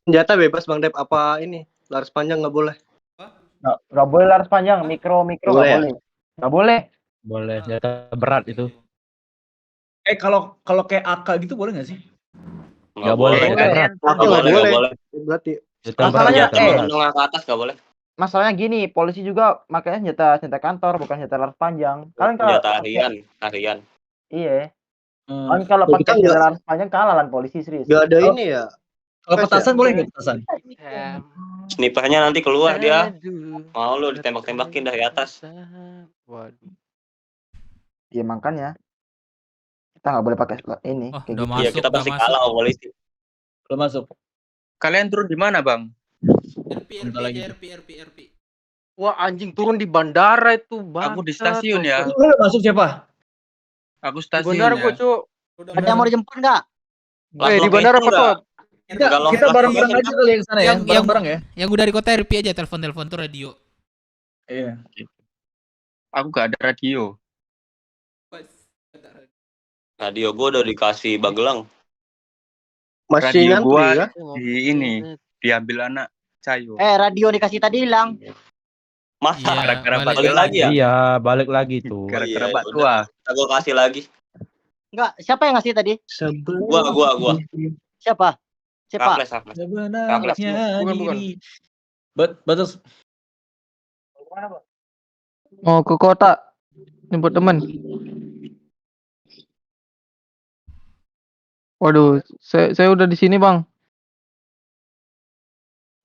Senjata bebas Bang Dep, apa ini? Laras panjang nggak boleh. Nggak boleh laras panjang, mikro nggak Boleh ya? boleh. Nggak boleh. Boleh, senjata berat itu. Kalau kayak AK gitu boleh nggak sih? Nggak boleh, senjata berat. Nggak boleh. Berarti. Senjata berat, Masalahnya, senjata berat. Menengah ke atas nggak boleh. Masalahnya gini, polisi juga makanya senjata kantor bukan senjata laras panjang. Kalian kalau Senjata harian. iya. Kalian kalau pakai senjata laras panjang kalah lan polisi serius. Nggak ada ini ya. Kalau petasan boleh nggak petasan? Snipernya nanti keluar dia. Mau lu ditembak-tembakin dari atas. Waduh. Iya makanya kita nggak boleh pakai ini. Kayak udah gitu. Iya, kita pasti kalah sama polisi. Belum masuk. Kalian turun di mana, Bang? RP. Wah anjing turun di bandara itu bang. Aku di stasiun ya. Masuk siapa? Aku Di stasiun bandara ya. gua cuk. Ada yang mau dijemput nggak? Di bandara apa tuh? Kita bareng-bareng aja kali yang sana ya. Bareng-bareng ya. Yang udah di kota RP aja telepon tuh radio. Iya. Aku gak ada radio. Radio gua udah dikasih Bagelang. Masih Radio gua ngantri ya? di ini diambil anak Cayo. Radio dikasih tadi hilang. Masa Gara-gara balik lagi ya? Iya, balik lagi tuh. Gara-gara Iya, Mbak udah. Tua. Aku kasih lagi. Enggak, siapa yang ngasih tadi? Gua. Siapa? Raples. Sebenarnya Bukan. diri. Batas. Mau ke kota jemput teman. Waduh, saya udah di sini bang.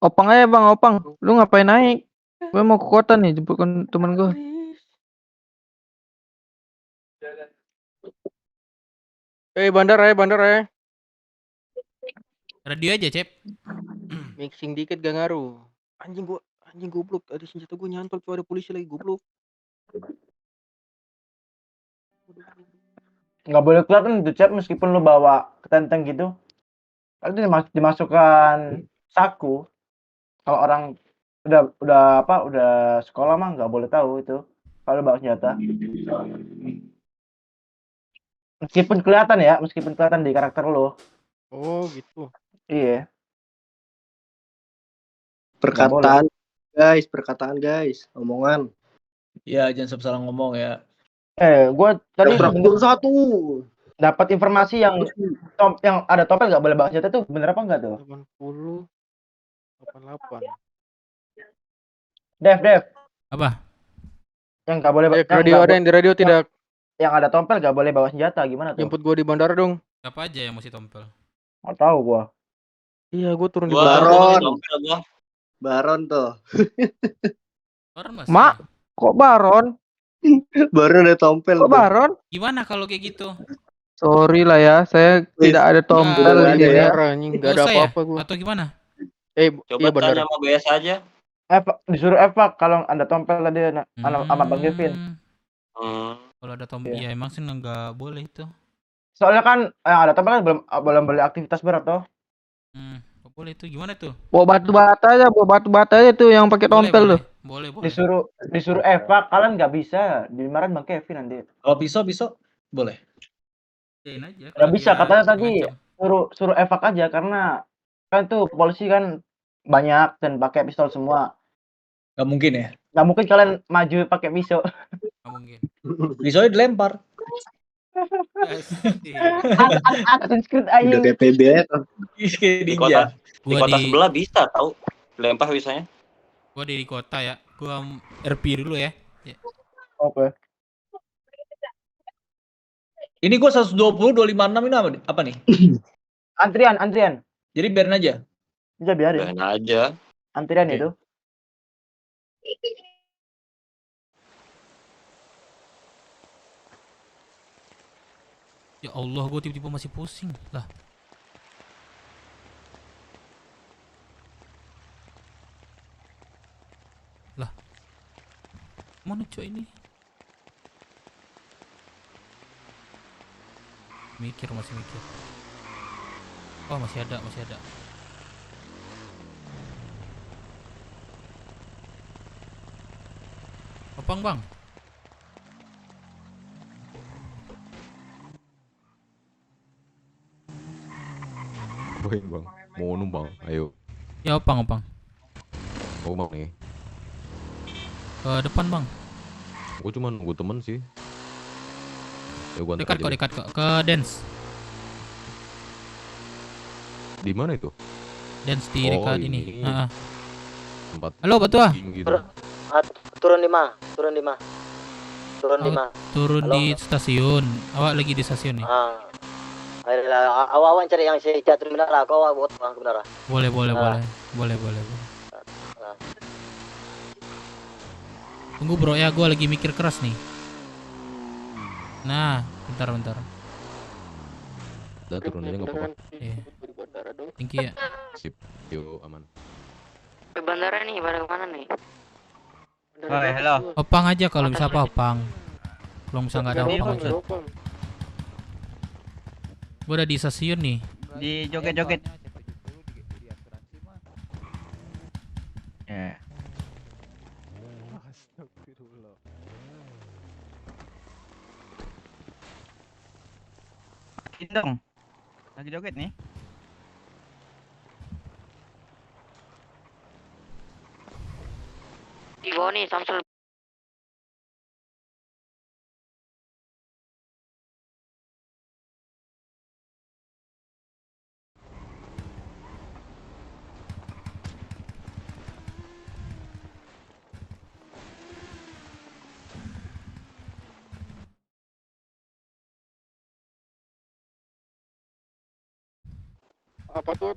Opang aja bang, Opang. Lu ngapain naik? Gue mau ke kota nih jemput temen gue. Bandar ya. Radio aja, Cep. Mixing dikit gak ngaruh. Anjing goblok. Ada senjata gue nyantol tuh ada polisi lagi goblok. Nggak boleh kelihatan tuh cep meskipun lu bawa ketenteng gitu. Kalau itu dimasukkan saku. Kalau orang udah sekolah mah nggak boleh tahu itu kalau bawa senjata. Meskipun kelihatan di karakter lo. Oh gitu. Iya. Perkataan guys, omongan. Ya, jangan salah ngomong ya. Gue tadi satu dapat informasi yang ada topel nggak boleh bawa senjata tuh bener apa enggak tuh? 80 88. Dev. Apa? Yang nggak boleh Yang di radio tidak. Yang ada tompel nggak boleh bawa senjata gimana tuh? Jemput gue di bandara dong. Siapa aja yang mesti tompel? Nggak tahu gue. Iya, gue turun di Baron. bandara. Baron tuh. Baron masih. Mak, kok Baron? Baron ada tompel. Kok Baron? Gimana kalau kayak gitu? Sorry lah ya, saya tidak ada tompel di sini. Enggak ada Dosa ya? apa-apa gue. Atau gimana? Coba tanya sama BS aja. Disuruh evak kalau ada tompel tadi sama Bang Kevin. Kalau ada tompel ya emang sih nggak boleh itu. Soalnya kan yang ada tompel kan belum boleh aktivitas berat toh. Nggak boleh itu gimana tuh? Bawa batu bata aja tuh yang pakai tompel tuh. Boleh. Disuruh evak kalian nggak bisa dimarahin Bang Kevin nanti. Kalau pisau boleh. Nggak bisa katanya tadi suruh evak aja karena kan tuh polisi kan banyak dan pakai pistol semua. Gak mungkin ya? Gak mungkin kalian maju pakai pisau. Gak mungkin. Pisaunya dilempar. Assassin's Creed aja. Udah kayak PBR. Di kota sebelah bisa tahu lempar bisanya. Gua di kota ya. Gua RP dulu ya. Oke. Ini gua 120 256 ini apa nih? Antrian. Jadi biarin aja. Bisa biarin. Biarin aja. Antrian itu. Ya Allah, gue tiba-tiba masih pusing lah. Lah, mana cok ini? Masih mikir. Oh, masih ada. Opang bang. Baik bang, mau numpang, ayo. Ya opang. Mau bang nih. Ke depan bang. Gue cuma nunggu temen sih. Ya, gua antar aja Dekat deh. kok. Ke dance. Di mana itu? Dance di Oh, dekat ini. ini. Heeh. Tempat. Halo, Batua. Gitu. Turun di mana? Turun di mana? Turun Halo? di stasiun. Awak lagi di stasiun nih. Ayolah, awak cari yang si Catur Menara, kau awak buat bang ke Menara. Boleh. Ah. Boleh. Ah. Tunggu bro ya, gue lagi mikir keras nih. Nah, bentar. Udah turun aja nggak apa-apa. Iya. Thank you ya. Sip, yuk aman. Ke bandara nih, pada kemana nih? Halo. Opang aja kalau bisa apa opang. Kalau bisa nggak ada opang aja. Gue udah di stasiun nih. Di joget-joget. Ya. Dong. Lagi joget nih. Di bawah nih, Samsul. Apa tuh?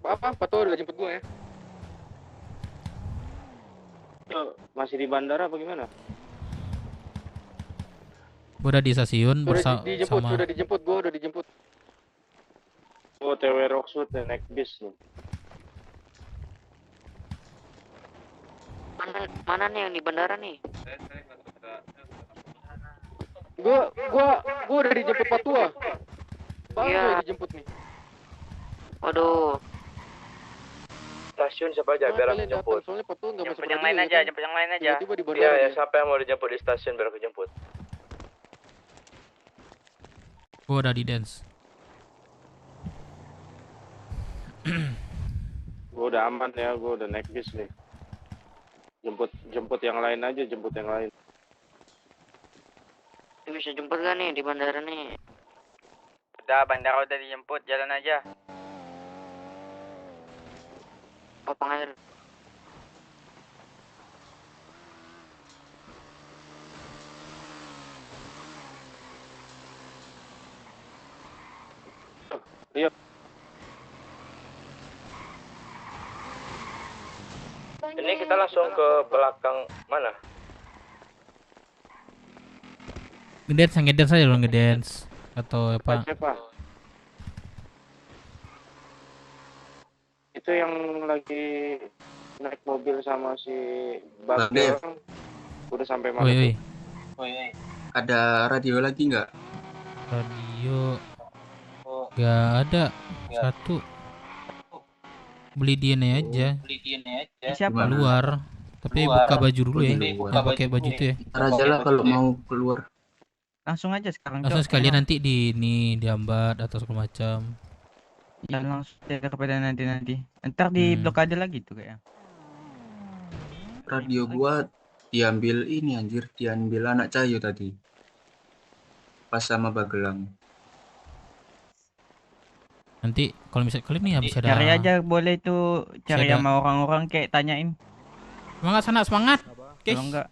Apa tuh udah jemput gue ya? Masih di bandara apa gimana? Gue udah di stasiun bersama. Udah dijemput. Oh, TW Rockwood naik bis nih. Mana nih yang di bandara nih? Gua udah dijemput Patua. Iya. Dijemput nih. Waduh. Stasiun siapa aja biar aku jemput. Soalnya Patua nggak masuk. Jemput yang lain aja. Tiba-tiba di bandara. Iya, ya dia. siapa yang mau dijemput di stasiun biar aku jemput. Gue udah di dance. Gue udah aman ya, gue udah naik bis nih. Jemput yang lain aja, jemput yang lain. Bisa jemput gak nih di bandara nih? Udah, bandara udah dijemput, jalan aja. Opang air. Iya. Ini kita langsung ke belakang mana? Ngedance aja dong, ngedance atau apa? Siapa? Itu yang lagi naik mobil sama si Bagel udah sampai mana? Woi. Ada radio lagi nggak? Radio nggak ada. Satu. Beli di ini aja. Siapa? Keluar. Tapi buka baju dulu ya. Yang pakai baju itu ya. Ntar aja lah kalau mau keluar. Langsung aja sekarang. Langsung Cok. sekalian nanti di ini diambat atau segala macam. Ya langsung ya kepada nanti. Ntar di blokade lagi tuh kayaknya. Radio gua diambil ini anjir, diambil anak Cahyo tadi. Pas sama Bagelang. Nanti kalau misalnya kalian nih habis ada. Cari aja boleh tuh, cari ada- sama orang-orang kayak tanyain. Semangat sana, semangat. Oke. Kalau enggak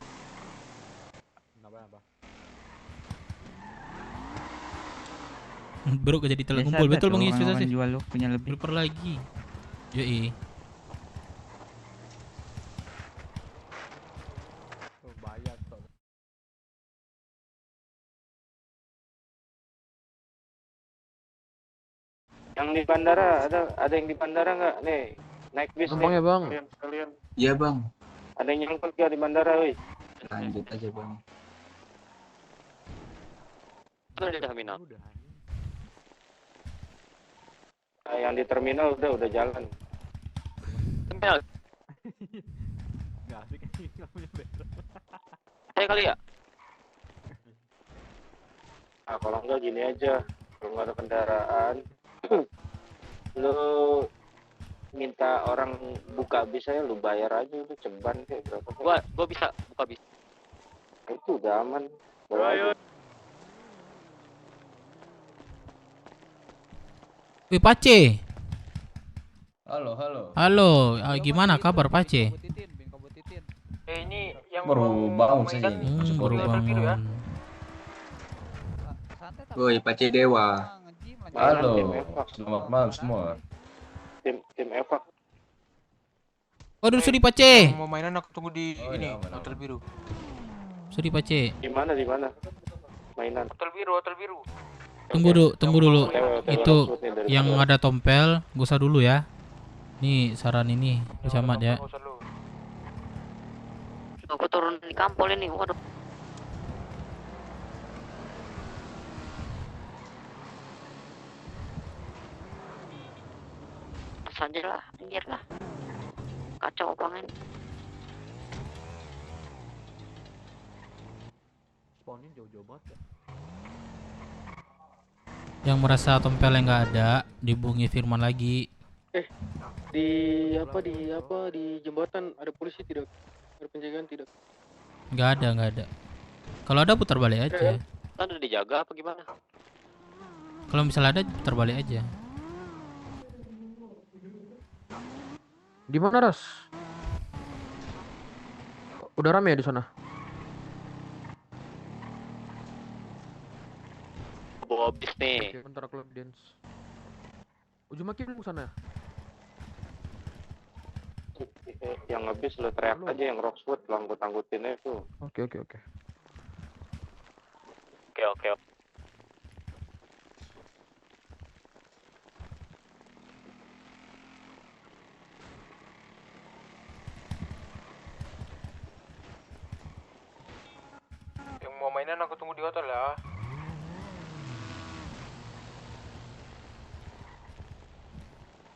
Baru jadi telah biasa kumpul. ada Betul tuh Bang Is, orang-orang sih. jual lu punya lebih. Luper lagi. Yoi. di bandara ada yang di bandara nggak nih? Naik bis Bang ya bang. Sekalian. Iya bang. Ada yang nyangkut nggak di bandara, woi? Lanjut aja bang. Udah di terminal. Nah, yang di terminal udah jalan. Terminal. Nggak asik nggak punya background. Saya kali ya. Nah, kalau enggak gini aja, kalau nggak ada kendaraan, lu minta orang buka bis aja, lu bayar aja, lu ceban kayak berapa? Gua bisa buka bis. Itu udah aman. Bawa aja. Wih Pace. Halo. Halo, gimana kabar Pace? Ini yang Baru bangun saja ini. Masuk Baru hotel. bangun. Woi, Pace Dewa. Halo. Selamat malam semua. Tim Evak. Waduh, Sudi Pace. Mau mainan aku tunggu di ini hotel biru. Sudi Pace. Di mana? Mainan. Hotel biru. Tunggu dulu. Itu yang ada tompel, gak usah dulu ya. Nih saran ini, Camat ya. Aku turun di kampol ini. Waduh. Saja lah, anjir lah. Kacau banget. Spawnnya jauh-jauh banget ya. Yang merasa tompelnya nggak ada, dihubungi Firman lagi. Di jembatan ada polisi tidak? Ada penjagaan tidak? Nggak ada. Kalau ada putar balik aja. Kan udah dijaga apa gimana? Kalau misalnya ada putar balik aja. Di mana Ras? Udah rame ya di sana? Bawa bis nih. Oke, bentar aku dance. Ujung makin ke sana ya? Yang ngebis lu teriak aja, yang Roxwood lu anggut-anggutin aja tuh. Oke. Oke. Yang mau mainan aku tunggu di hotel ya.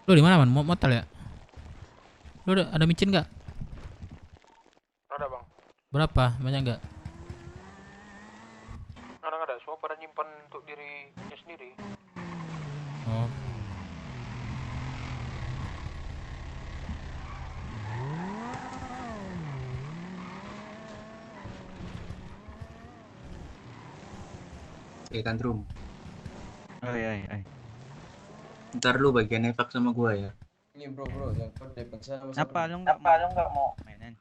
Lu di mana man? Mau motel ya? Lu ada micin nggak? Ada bang. Berapa? Banyak nggak? Ada. Semua pada nyimpan untuk dirinya sendiri. Oh. Tantrum. Ai. Ntar lu bagian evak sama gua ya. Ini bro, yang kau depan sama. Apa lu nggak mau mainan?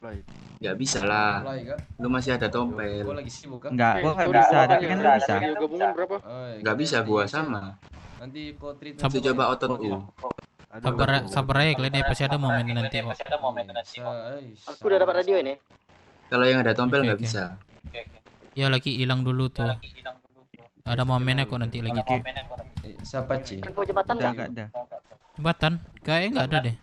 Fly. Gak bisa lah. Fly kah? Lu masih ada tompel. Gua lagi sibuk kan? Enggak, gua nggak bisa, tapi kan lu bisa. Gabungan berapa? Gak bisa gua sama. Nanti kau treat. Itu coba otot U. Sabar aja, kalian pasti ada momen nanti kok. Aku udah dapat radio ini. Kalau yang ada tompel Oke, nggak oke. bisa. Ya lagi hilang dulu tuh. Ada momennya kok nanti lagi tuh. Siapa Ci? Info jembatan Udah nggak? enggak ada. Jembatan? Kayaknya nggak ada deh.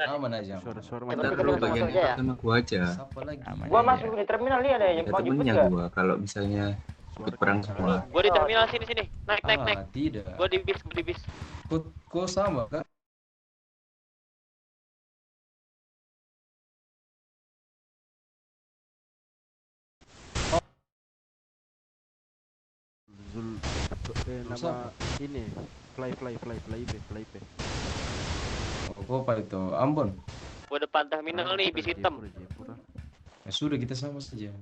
Aman aja. Suara Ntar lu bagian evak sama gua aja. Siapa lagi? Gua masuk di terminal nih ada yang Ya mau jemput temennya nggak? gua kalau misalnya ikut perang semua. Gua di terminal sini. Naik. Tidak. Gua di bis. Kau sama kah? nama ini fly B. Kau apa itu? Ambon. Gua depan terminal nih, bis hitam. Ya sudah kita sama saja.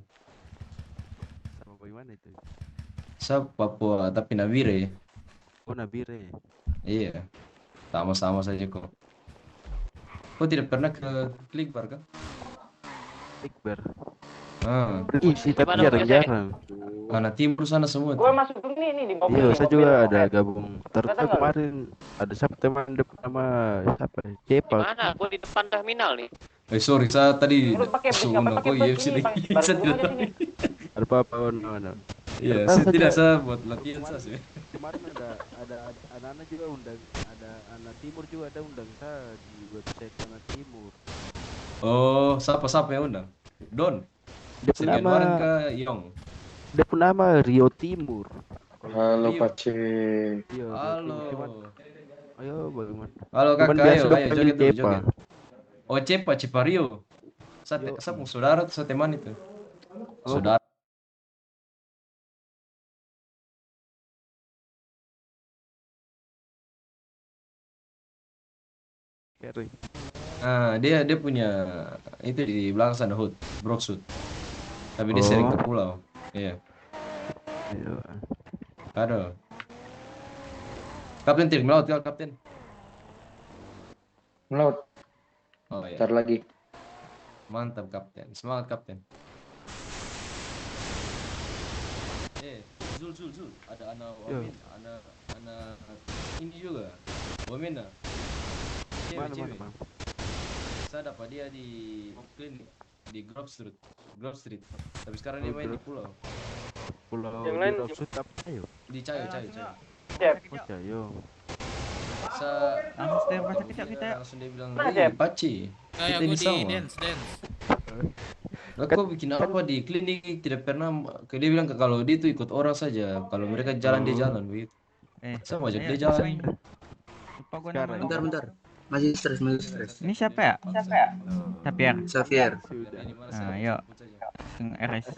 Sama bagaimana itu? Saya Papua tapi Nabire. Oh Nabire. Iya. Sama-sama saja kok. Kau tidak pernah ke Klikbar kan? Iqbar. Isi tapi jarang-jarang. Mana timur sana semua. Gua masuk ini di mobil. Iya, saya juga ada gabung. Ternyata kemarin ada siapa teman depan nama siapa? Cepal. Mana? Gua di depan terminal nih. Sorry, saya tadi Lu pakai bis, nggak suruh pakai kau bus iya ini, sini. Bang. Baru gua di sini. Ada apa-apa? Iya, saya tidak sah buat latihan sah sih. Kemarin ada anak-anak juga undang, ada anak timur juga ada undang saya di website anak timur. Oh, siapa yang undang? Don. Dia pun nama Kemarin ke Yong. dia pun nama Rio Timur. Halo Pace. Iya, Halo. Ayo bagaimana? Halo Cuman kakak, dia ayo, sudah ayo panggil joget dulu, Cepa. joget. Oh Cepa, Cepario. Saya mau saudara tuh, saya teman itu. Saudara. Nah, dia punya itu di belakang sana Hood, Broksud. Tapi dia sering ke pulau. Iya. Iya. Aduh. Kapten tim melaut kah, Kapten? Melaut. Oh iya. Ntar lagi. Mantap Kapten, semangat Kapten. Zul, ada anak Wamin, anak ini juga. Wamina. Cewek. Saya dapat dia di klinik di Grove Street. Tapi sekarang dia main di pulau. Yang lain ayo. Di Cayo. Cayo. Langsung dia bilang, Paci, kita ini sama. Dance. Kau bikin apa di klinik? Tidak pernah. Dia bilang kalau dia itu ikut orang saja. Kalau mereka jalan dia jalan begitu. Sama ajak dia jalan. Bentar. Masih stres. Ini siapa ya? Xavier. Nah, yuk. Langsung RS.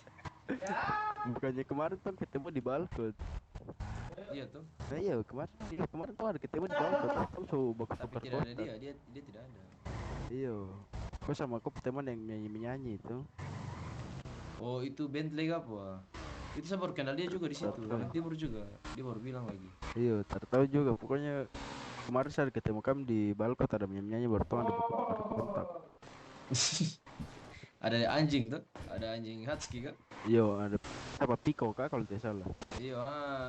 Bukannya kemarin tuh ketemu di balkon. Iya tuh. Nah iya kemarin tuh ada ketemu di balkon. Kamu coba ke Tapi tidak ada dia tidak ada. Iya. Kau sama aku teman yang menyanyi itu. Oh itu Bentley apa? Itu saya baru kenal dia juga di situ. Orang timur juga. Dia baru bilang lagi. Iya, tahu juga. Pokoknya kemarin saya ketemu kami di balkon ada menyanyi baru tahu ada kontak. Ada anjing tuh, ada anjing husky kan? Iya, ada apa Pico kah kalau tidak salah. Iya,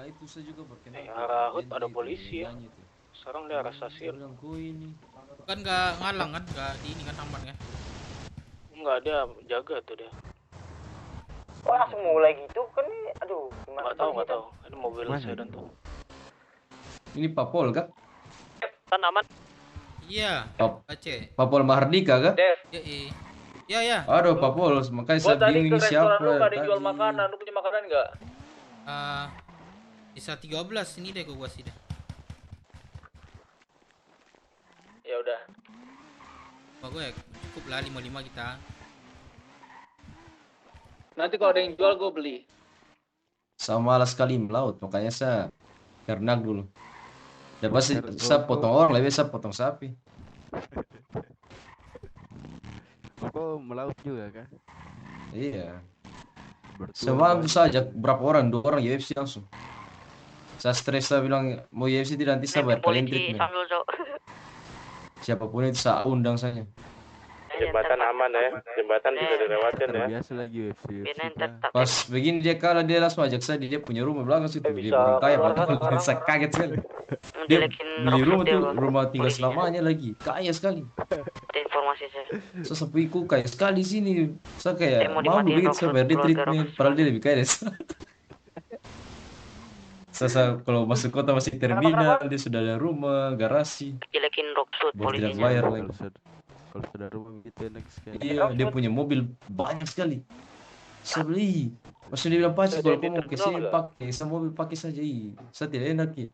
itu saya juga berkenal. Arah Hut ada polisi ya. Sekarang dia arah stasiun. Ini. Kan nggak ngalang kan, nggak di ini kan aman kan? Enggak, dia jaga tuh dia. Oh langsung mulai gitu kan nih, aduh gimana? Nggak tahu. Ada mobil sedan tuh. Ini Papol kah? Kan aman. Iya. Aceh. Papol Mahardika kah? Iya. Aduh Papol, makanya saya bingung ini siapa. Lu nggak dijual makanan, lu punya makanan nggak? Bisa 13 ini deh gua sih deh. Ya udah. Bagus ya, cukup lah 55 kita. Nanti kalau ada yang jual gue beli. Sama malas sekali melaut, makanya saya ternak dulu. Dan pasti saya potong orang, lebih saya potong sapi. Kau melaut juga kan? Iya. Semalam saja berapa orang? 2 orang UFC langsung. Saya stres, saya bilang mau UFC tidak nanti saya bayar kalian treatment. Siapapun itu saya undang saja. Jembatan aman ya, jembatan sudah dilewatin ya. Biasa lagi UFC. Pas begini dia kalah, dia langsung ajak saya di dia punya rumah belakang situ. Dia orang kaya padahal saya kaget sekali. Dia beli rumah tuh, rumah tinggal selamanya lagi. Kaya sekali. Ada informasi saya. So sepupuku kaya sekali sini. Saya kayak mau begitu saya bayar dia treatment, padahal dia lebih kaya dari saya. Saya kalau masuk kota masih terminal, dia sudah ada rumah, garasi. Jelekin Rocksud Baru tidak polisinya. bayar lagi. Kalau sudah rumah gitu enak sekali. Iya, dia punya mobil banyak sekali. Saya beli. Maksudnya dia bilang Paci kalau kamu mau ke sini pakai, saya mobil pakai saja. Saya tidak enak ya.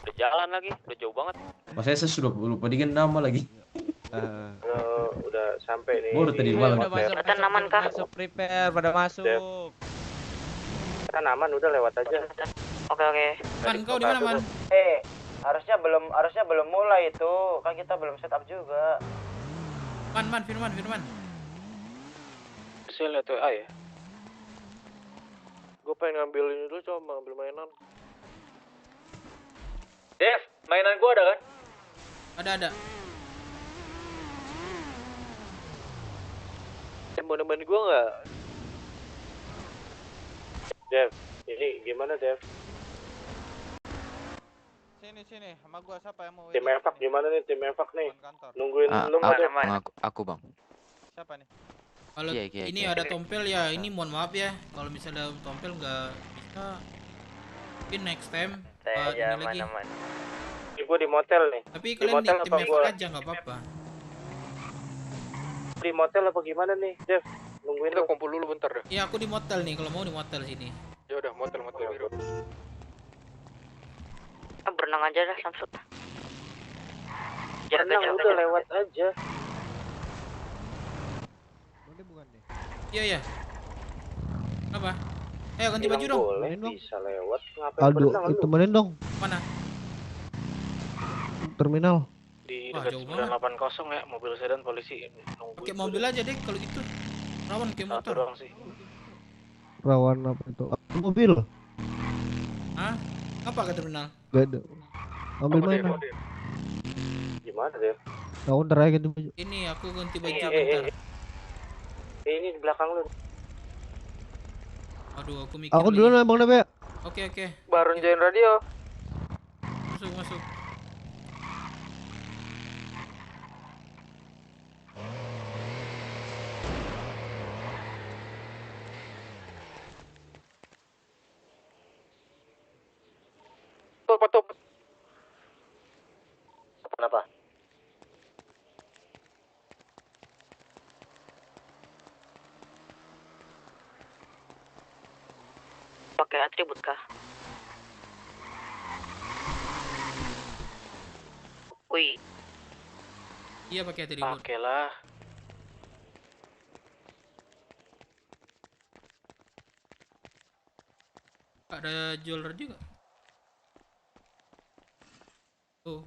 Udah jalan lagi, udah jauh banget. Masanya saya sudah lupa dengan nama lagi. Udah sampai nih. Baru tadi malam. Kan aman kah? Masuk prepare pada masuk. Kan aman, udah lewat aja. Oke. Man, kau di mana man? Harusnya belum mulai itu. Kan kita belum setup juga. Firman. Saya lihat WA ya. Gue pengen ngambil ini dulu, coba ngambil mainan. Dev, mainan gue ada kan? Ada. Temen gue nggak? Dev, ini gimana Dev? Sini, sama gua siapa yang mau? Tim Evak gimana nih, tim Evak nih? Nungguin lu nggak Dev? Aku bang. Siapa nih? Kalau ini ada tompel ya, ini mohon maaf ya. Kalau misalnya tompel nggak bisa, mungkin next time ini lagi. Gue di motel nih. Tapi Di kalian motel tim apa Mavic gua? aja nggak apa-apa. Di motel apa gimana nih, Dev? Nungguin Kita kumpul dulu bentar deh. Ya aku di motel nih, kalau mau di motel sini. Ya udah, motel biru. Berenang aja dah Samsut. Berenang udah lewat aja. Iya ya. Apa? Ayo ganti baju dong. Boleh, bisa lewat. Ngapain Aldo, berenang lu? temenin dong. Mana? Terminal. Di Wah, dekat jauh banget. 980 ya, mobil sedan polisi nunggu. Pakai mobil aja deh kalau gitu. Rawan kayak motor. Doang sih. Rawan apa itu? Mobil. Hah? Apa ke terminal? Gak ada. Ambil mainan. Gimana, Dev? Aku ntar aja ganti baju. Ini aku ganti baju bentar. Ini di belakang lu. Aduh, aku mikir. Aku duluan Bang Nabe. Oke. Baru join radio. Masuk. Patut. Kenapa? Pakai atribut kah? Wih. Iya pakai atribut. Pakailah. Ada jeweler juga. Tuh.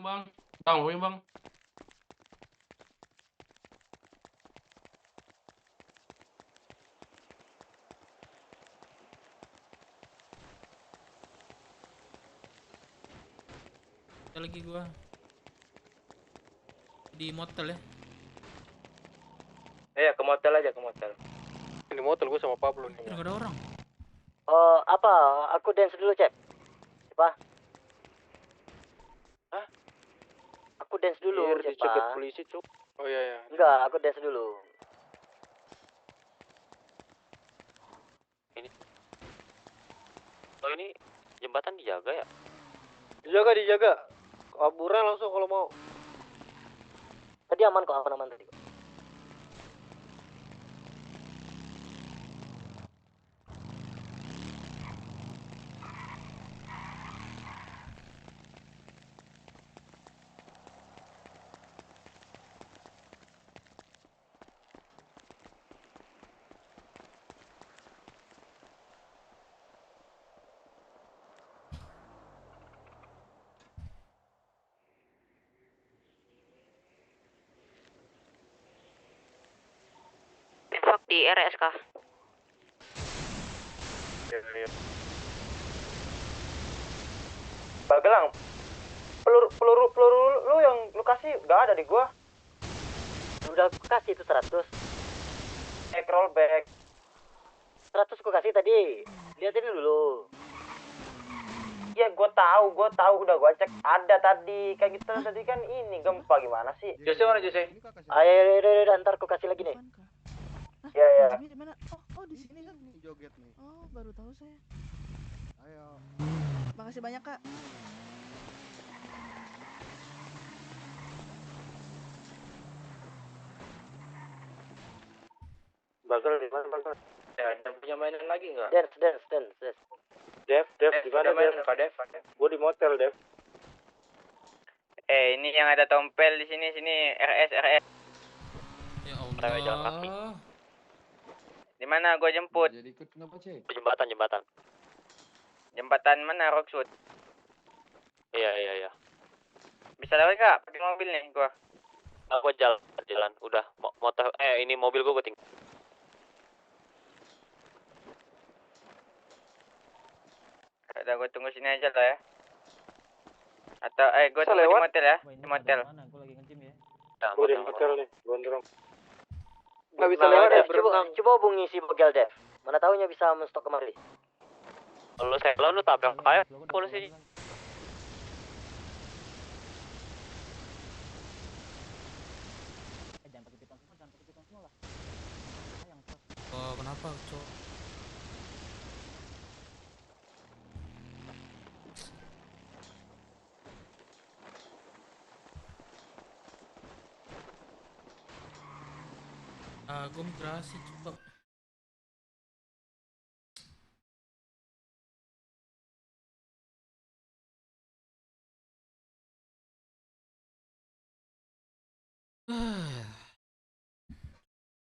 Bang. Bang. Ada lagi gua. Di motel ya. Ke motel aja, ke motel. Di motel gue sama Pablo nih. Nggak ada orang. Apa? Aku dance dulu, Cep. Apa? Hah? Aku dance dulu, Cep. Dicegat polisi, Cuk. Oh iya. Enggak, aku dance dulu. Oh ini jembatan dijaga ya? Dijaga. Kaburan langsung kalau mau. Tadi aman kok, aman tadi. Infak di RS kah? Bagelang, peluru lu yang lu kasih udah ada di gua. Udah aku kasih itu 100. Rollback. 100 aku kasih tadi. Liatin dulu. Ya gua tahu udah gua cek ada tadi. Kayak gitu tadi kan ini gempa gimana sih? Jose mana Jose? Ayo, ntar aku kasih lagi nih. Ya. Di mana? Oh, di sini kan. Joget nih. Oh, baru tahu saya. Ayo. Makasih banyak, Kak. Bagel di mana Bagel? Ya, ada punya mainan lagi nggak? Dance. Dev di mana Dev? Gua di motel Dev. Ini yang ada tompel di sini RS. Ya Allah. Di mana gua jemput? Jadi ikut kenapa, Cek? Jembatan. Jembatan mana Rockwood? Iya. Bisa lewat Kak? Pakai mobil nih gua. Aku jalan. Udah motor ini mobil gua tinggal. Udah gue tunggu sini aja lah ya. Atau gue Bisa tunggu di lewat? motel ya. Di motel. Gue di hotel nih, gondrong. Nggak bisa lewat Dev. Coba hubungi si Begel Dev. Mana tahunya bisa menstok kembali. Lu selon lu tabrak kayak polisi. Oh, kenapa, Cok? Gue migrasi coba.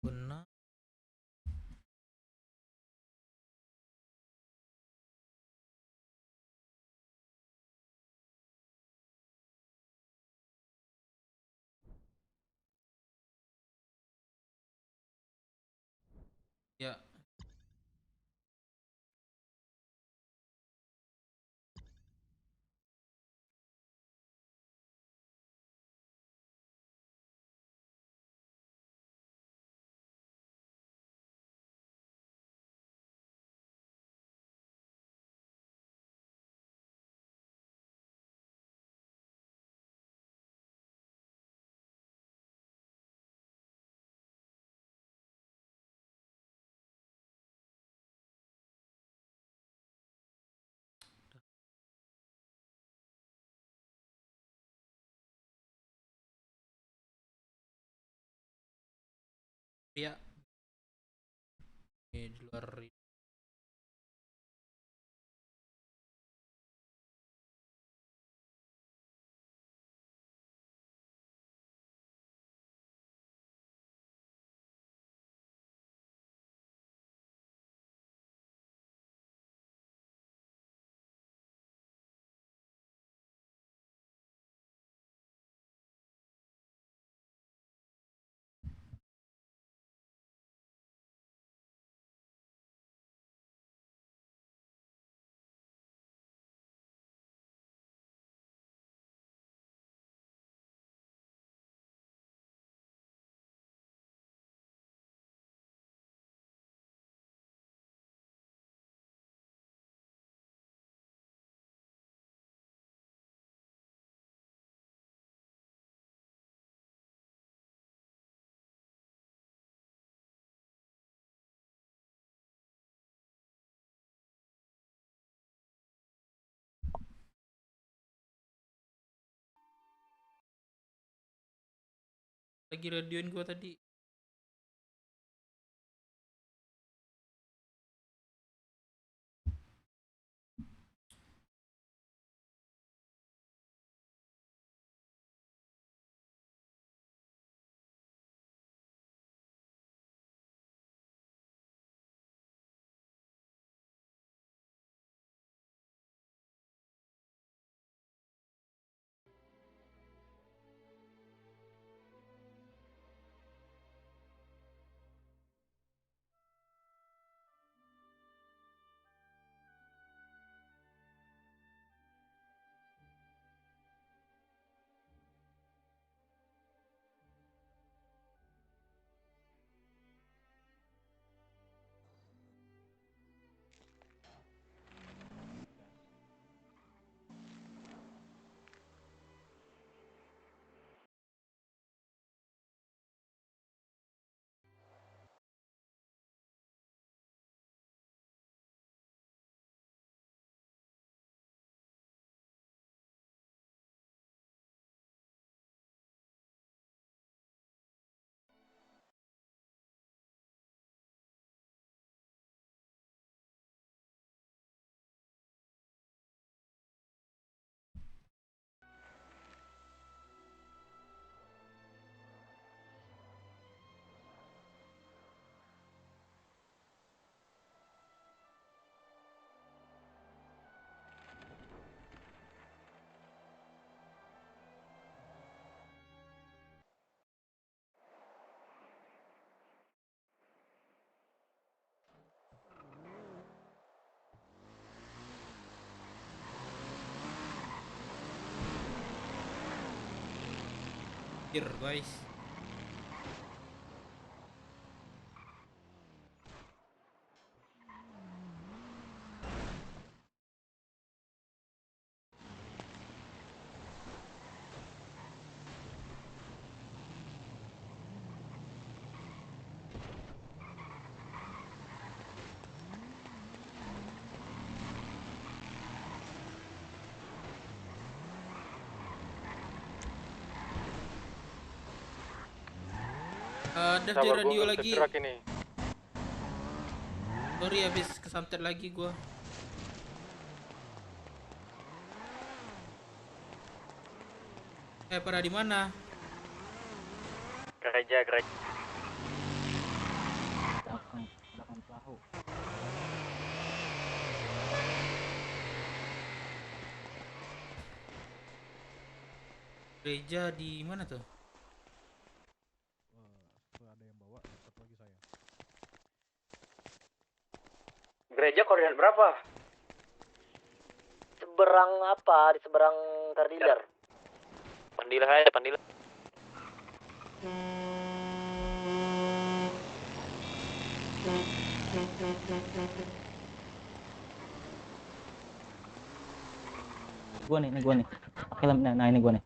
Benar. Ya. Ya. Ini di luar. Lagi radioin gua tadi. mikir guys. Ada di Sabar, gua radio nggak bisa lagi. gerak ini. Sorry habis kesantet lagi gua. Pada di mana? Gereja. Belakang perahu. Gereja di mana tuh? Ada yang bawa, dapat lagi saya. Gereja koordinat berapa? Seberang apa? Di seberang Kardiler. Pandilah aja, pandilah. Gua nih. Film, nah ini gua nih.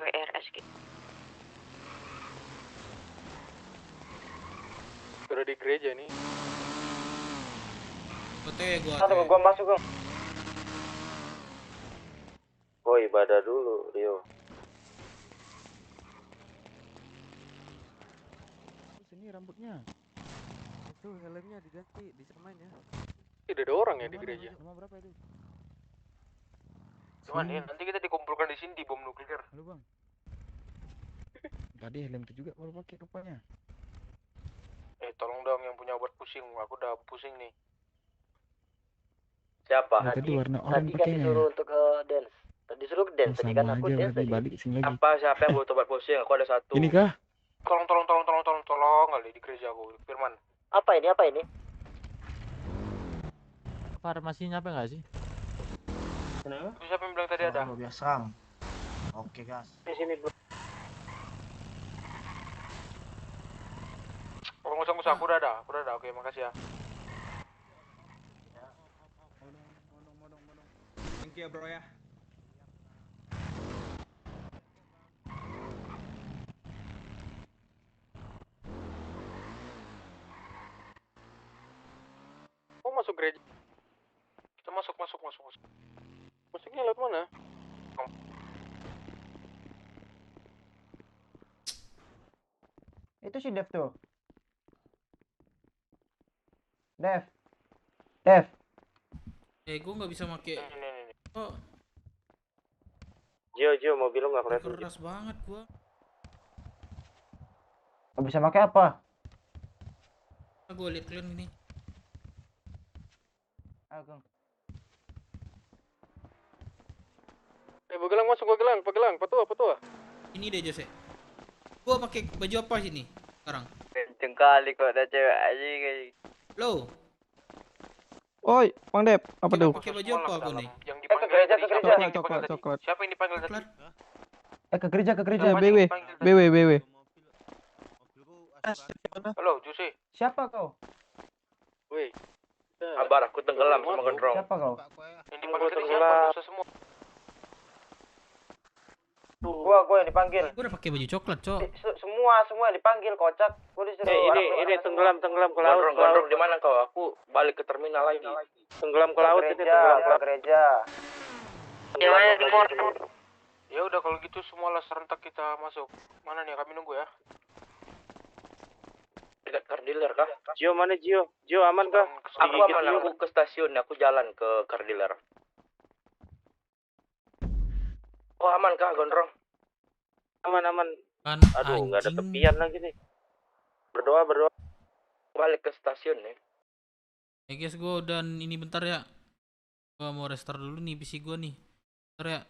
WRSG. Sudah di gereja nih. Gua masuk, Gong. Oh, ibadah dulu, Rio. Sini rambutnya. Itu helmnya diganti, disamain ya. Tidak ada orang ya di gereja. Nama berapa itu? Cuman ya, nanti kita dikumpulkan di sini di bom nuklir. Halo bang. Tadi helm itu juga baru pakai rupanya. Tolong dong yang punya obat pusing, aku udah pusing nih. Siapa? Nah, tadi warna oranye Tadi kan pakainya. disuruh untuk dance. Tadi disuruh ke dance tadi kan Sama aku aja dance berarti tadi. balik sini lagi. Siapa yang butuh obat pusing? Aku ada satu. Ini kah? Tolong kali di gereja aku, Firman. Apa ini? Farmasinya apa enggak sih? Itu siapa yang bilang tadi ada? Biasa. Oke, gas. Di sini, Bro. Oh, nggak usah, aku udah ada. Oke, makasih ya. Thank you, bro ya. Oh, masuk gereja. Kita masuk. Masuknya lewat mana? Itu si Dev tuh. Dev. Gue nggak bisa make. Oh, Gio, mobil lu nggak kelihatan. keras banget gua. Gak bisa pakai apa? Gue liat kalian ini. Agung. Pagelang, petua. Ini deh Jose. Gua pakai baju apa sini sekarang? Kenceng kali kok ada cewek aja kayak. Lo, Oi, Bang Dep, apa tuh? pakai baju apa gua nih? Yang Ke gereja. Coklat. Siapa yang dipanggil tadi? Ke gereja. BW. Halo, Jose. Siapa kau? Woi. Sabar, aku tenggelam sama gondrong. Siapa kau? Yang dipanggil tadi siapa? Dosa semua. Gua yang dipanggil. Gua udah pakai baju coklat, Cok. Semua yang dipanggil, kocak. Gua disuruh. Ini tenggelam ke laut. Gondrong di mana kau? Aku balik ke terminal lagi. Tenggelam ke laut ini, tenggelam ke gereja. Gimana Timur? Ya udah kalau gitu semualah serentak kita masuk. Mana nih? Kami nunggu ya. Dekat Kardiler kah? Gio mana Gio? Gio aman kah? Aku aman, aku ke stasiun, aku jalan ke Kardiler. Oh aman kah gondrong? Aman. Kan Aduh nggak ada tepian lagi nih. Berdoa. Balik ke stasiun nih. Ya guys, gua udah ini bentar ya. Gua mau restart dulu nih PC gua nih. Bentar ya.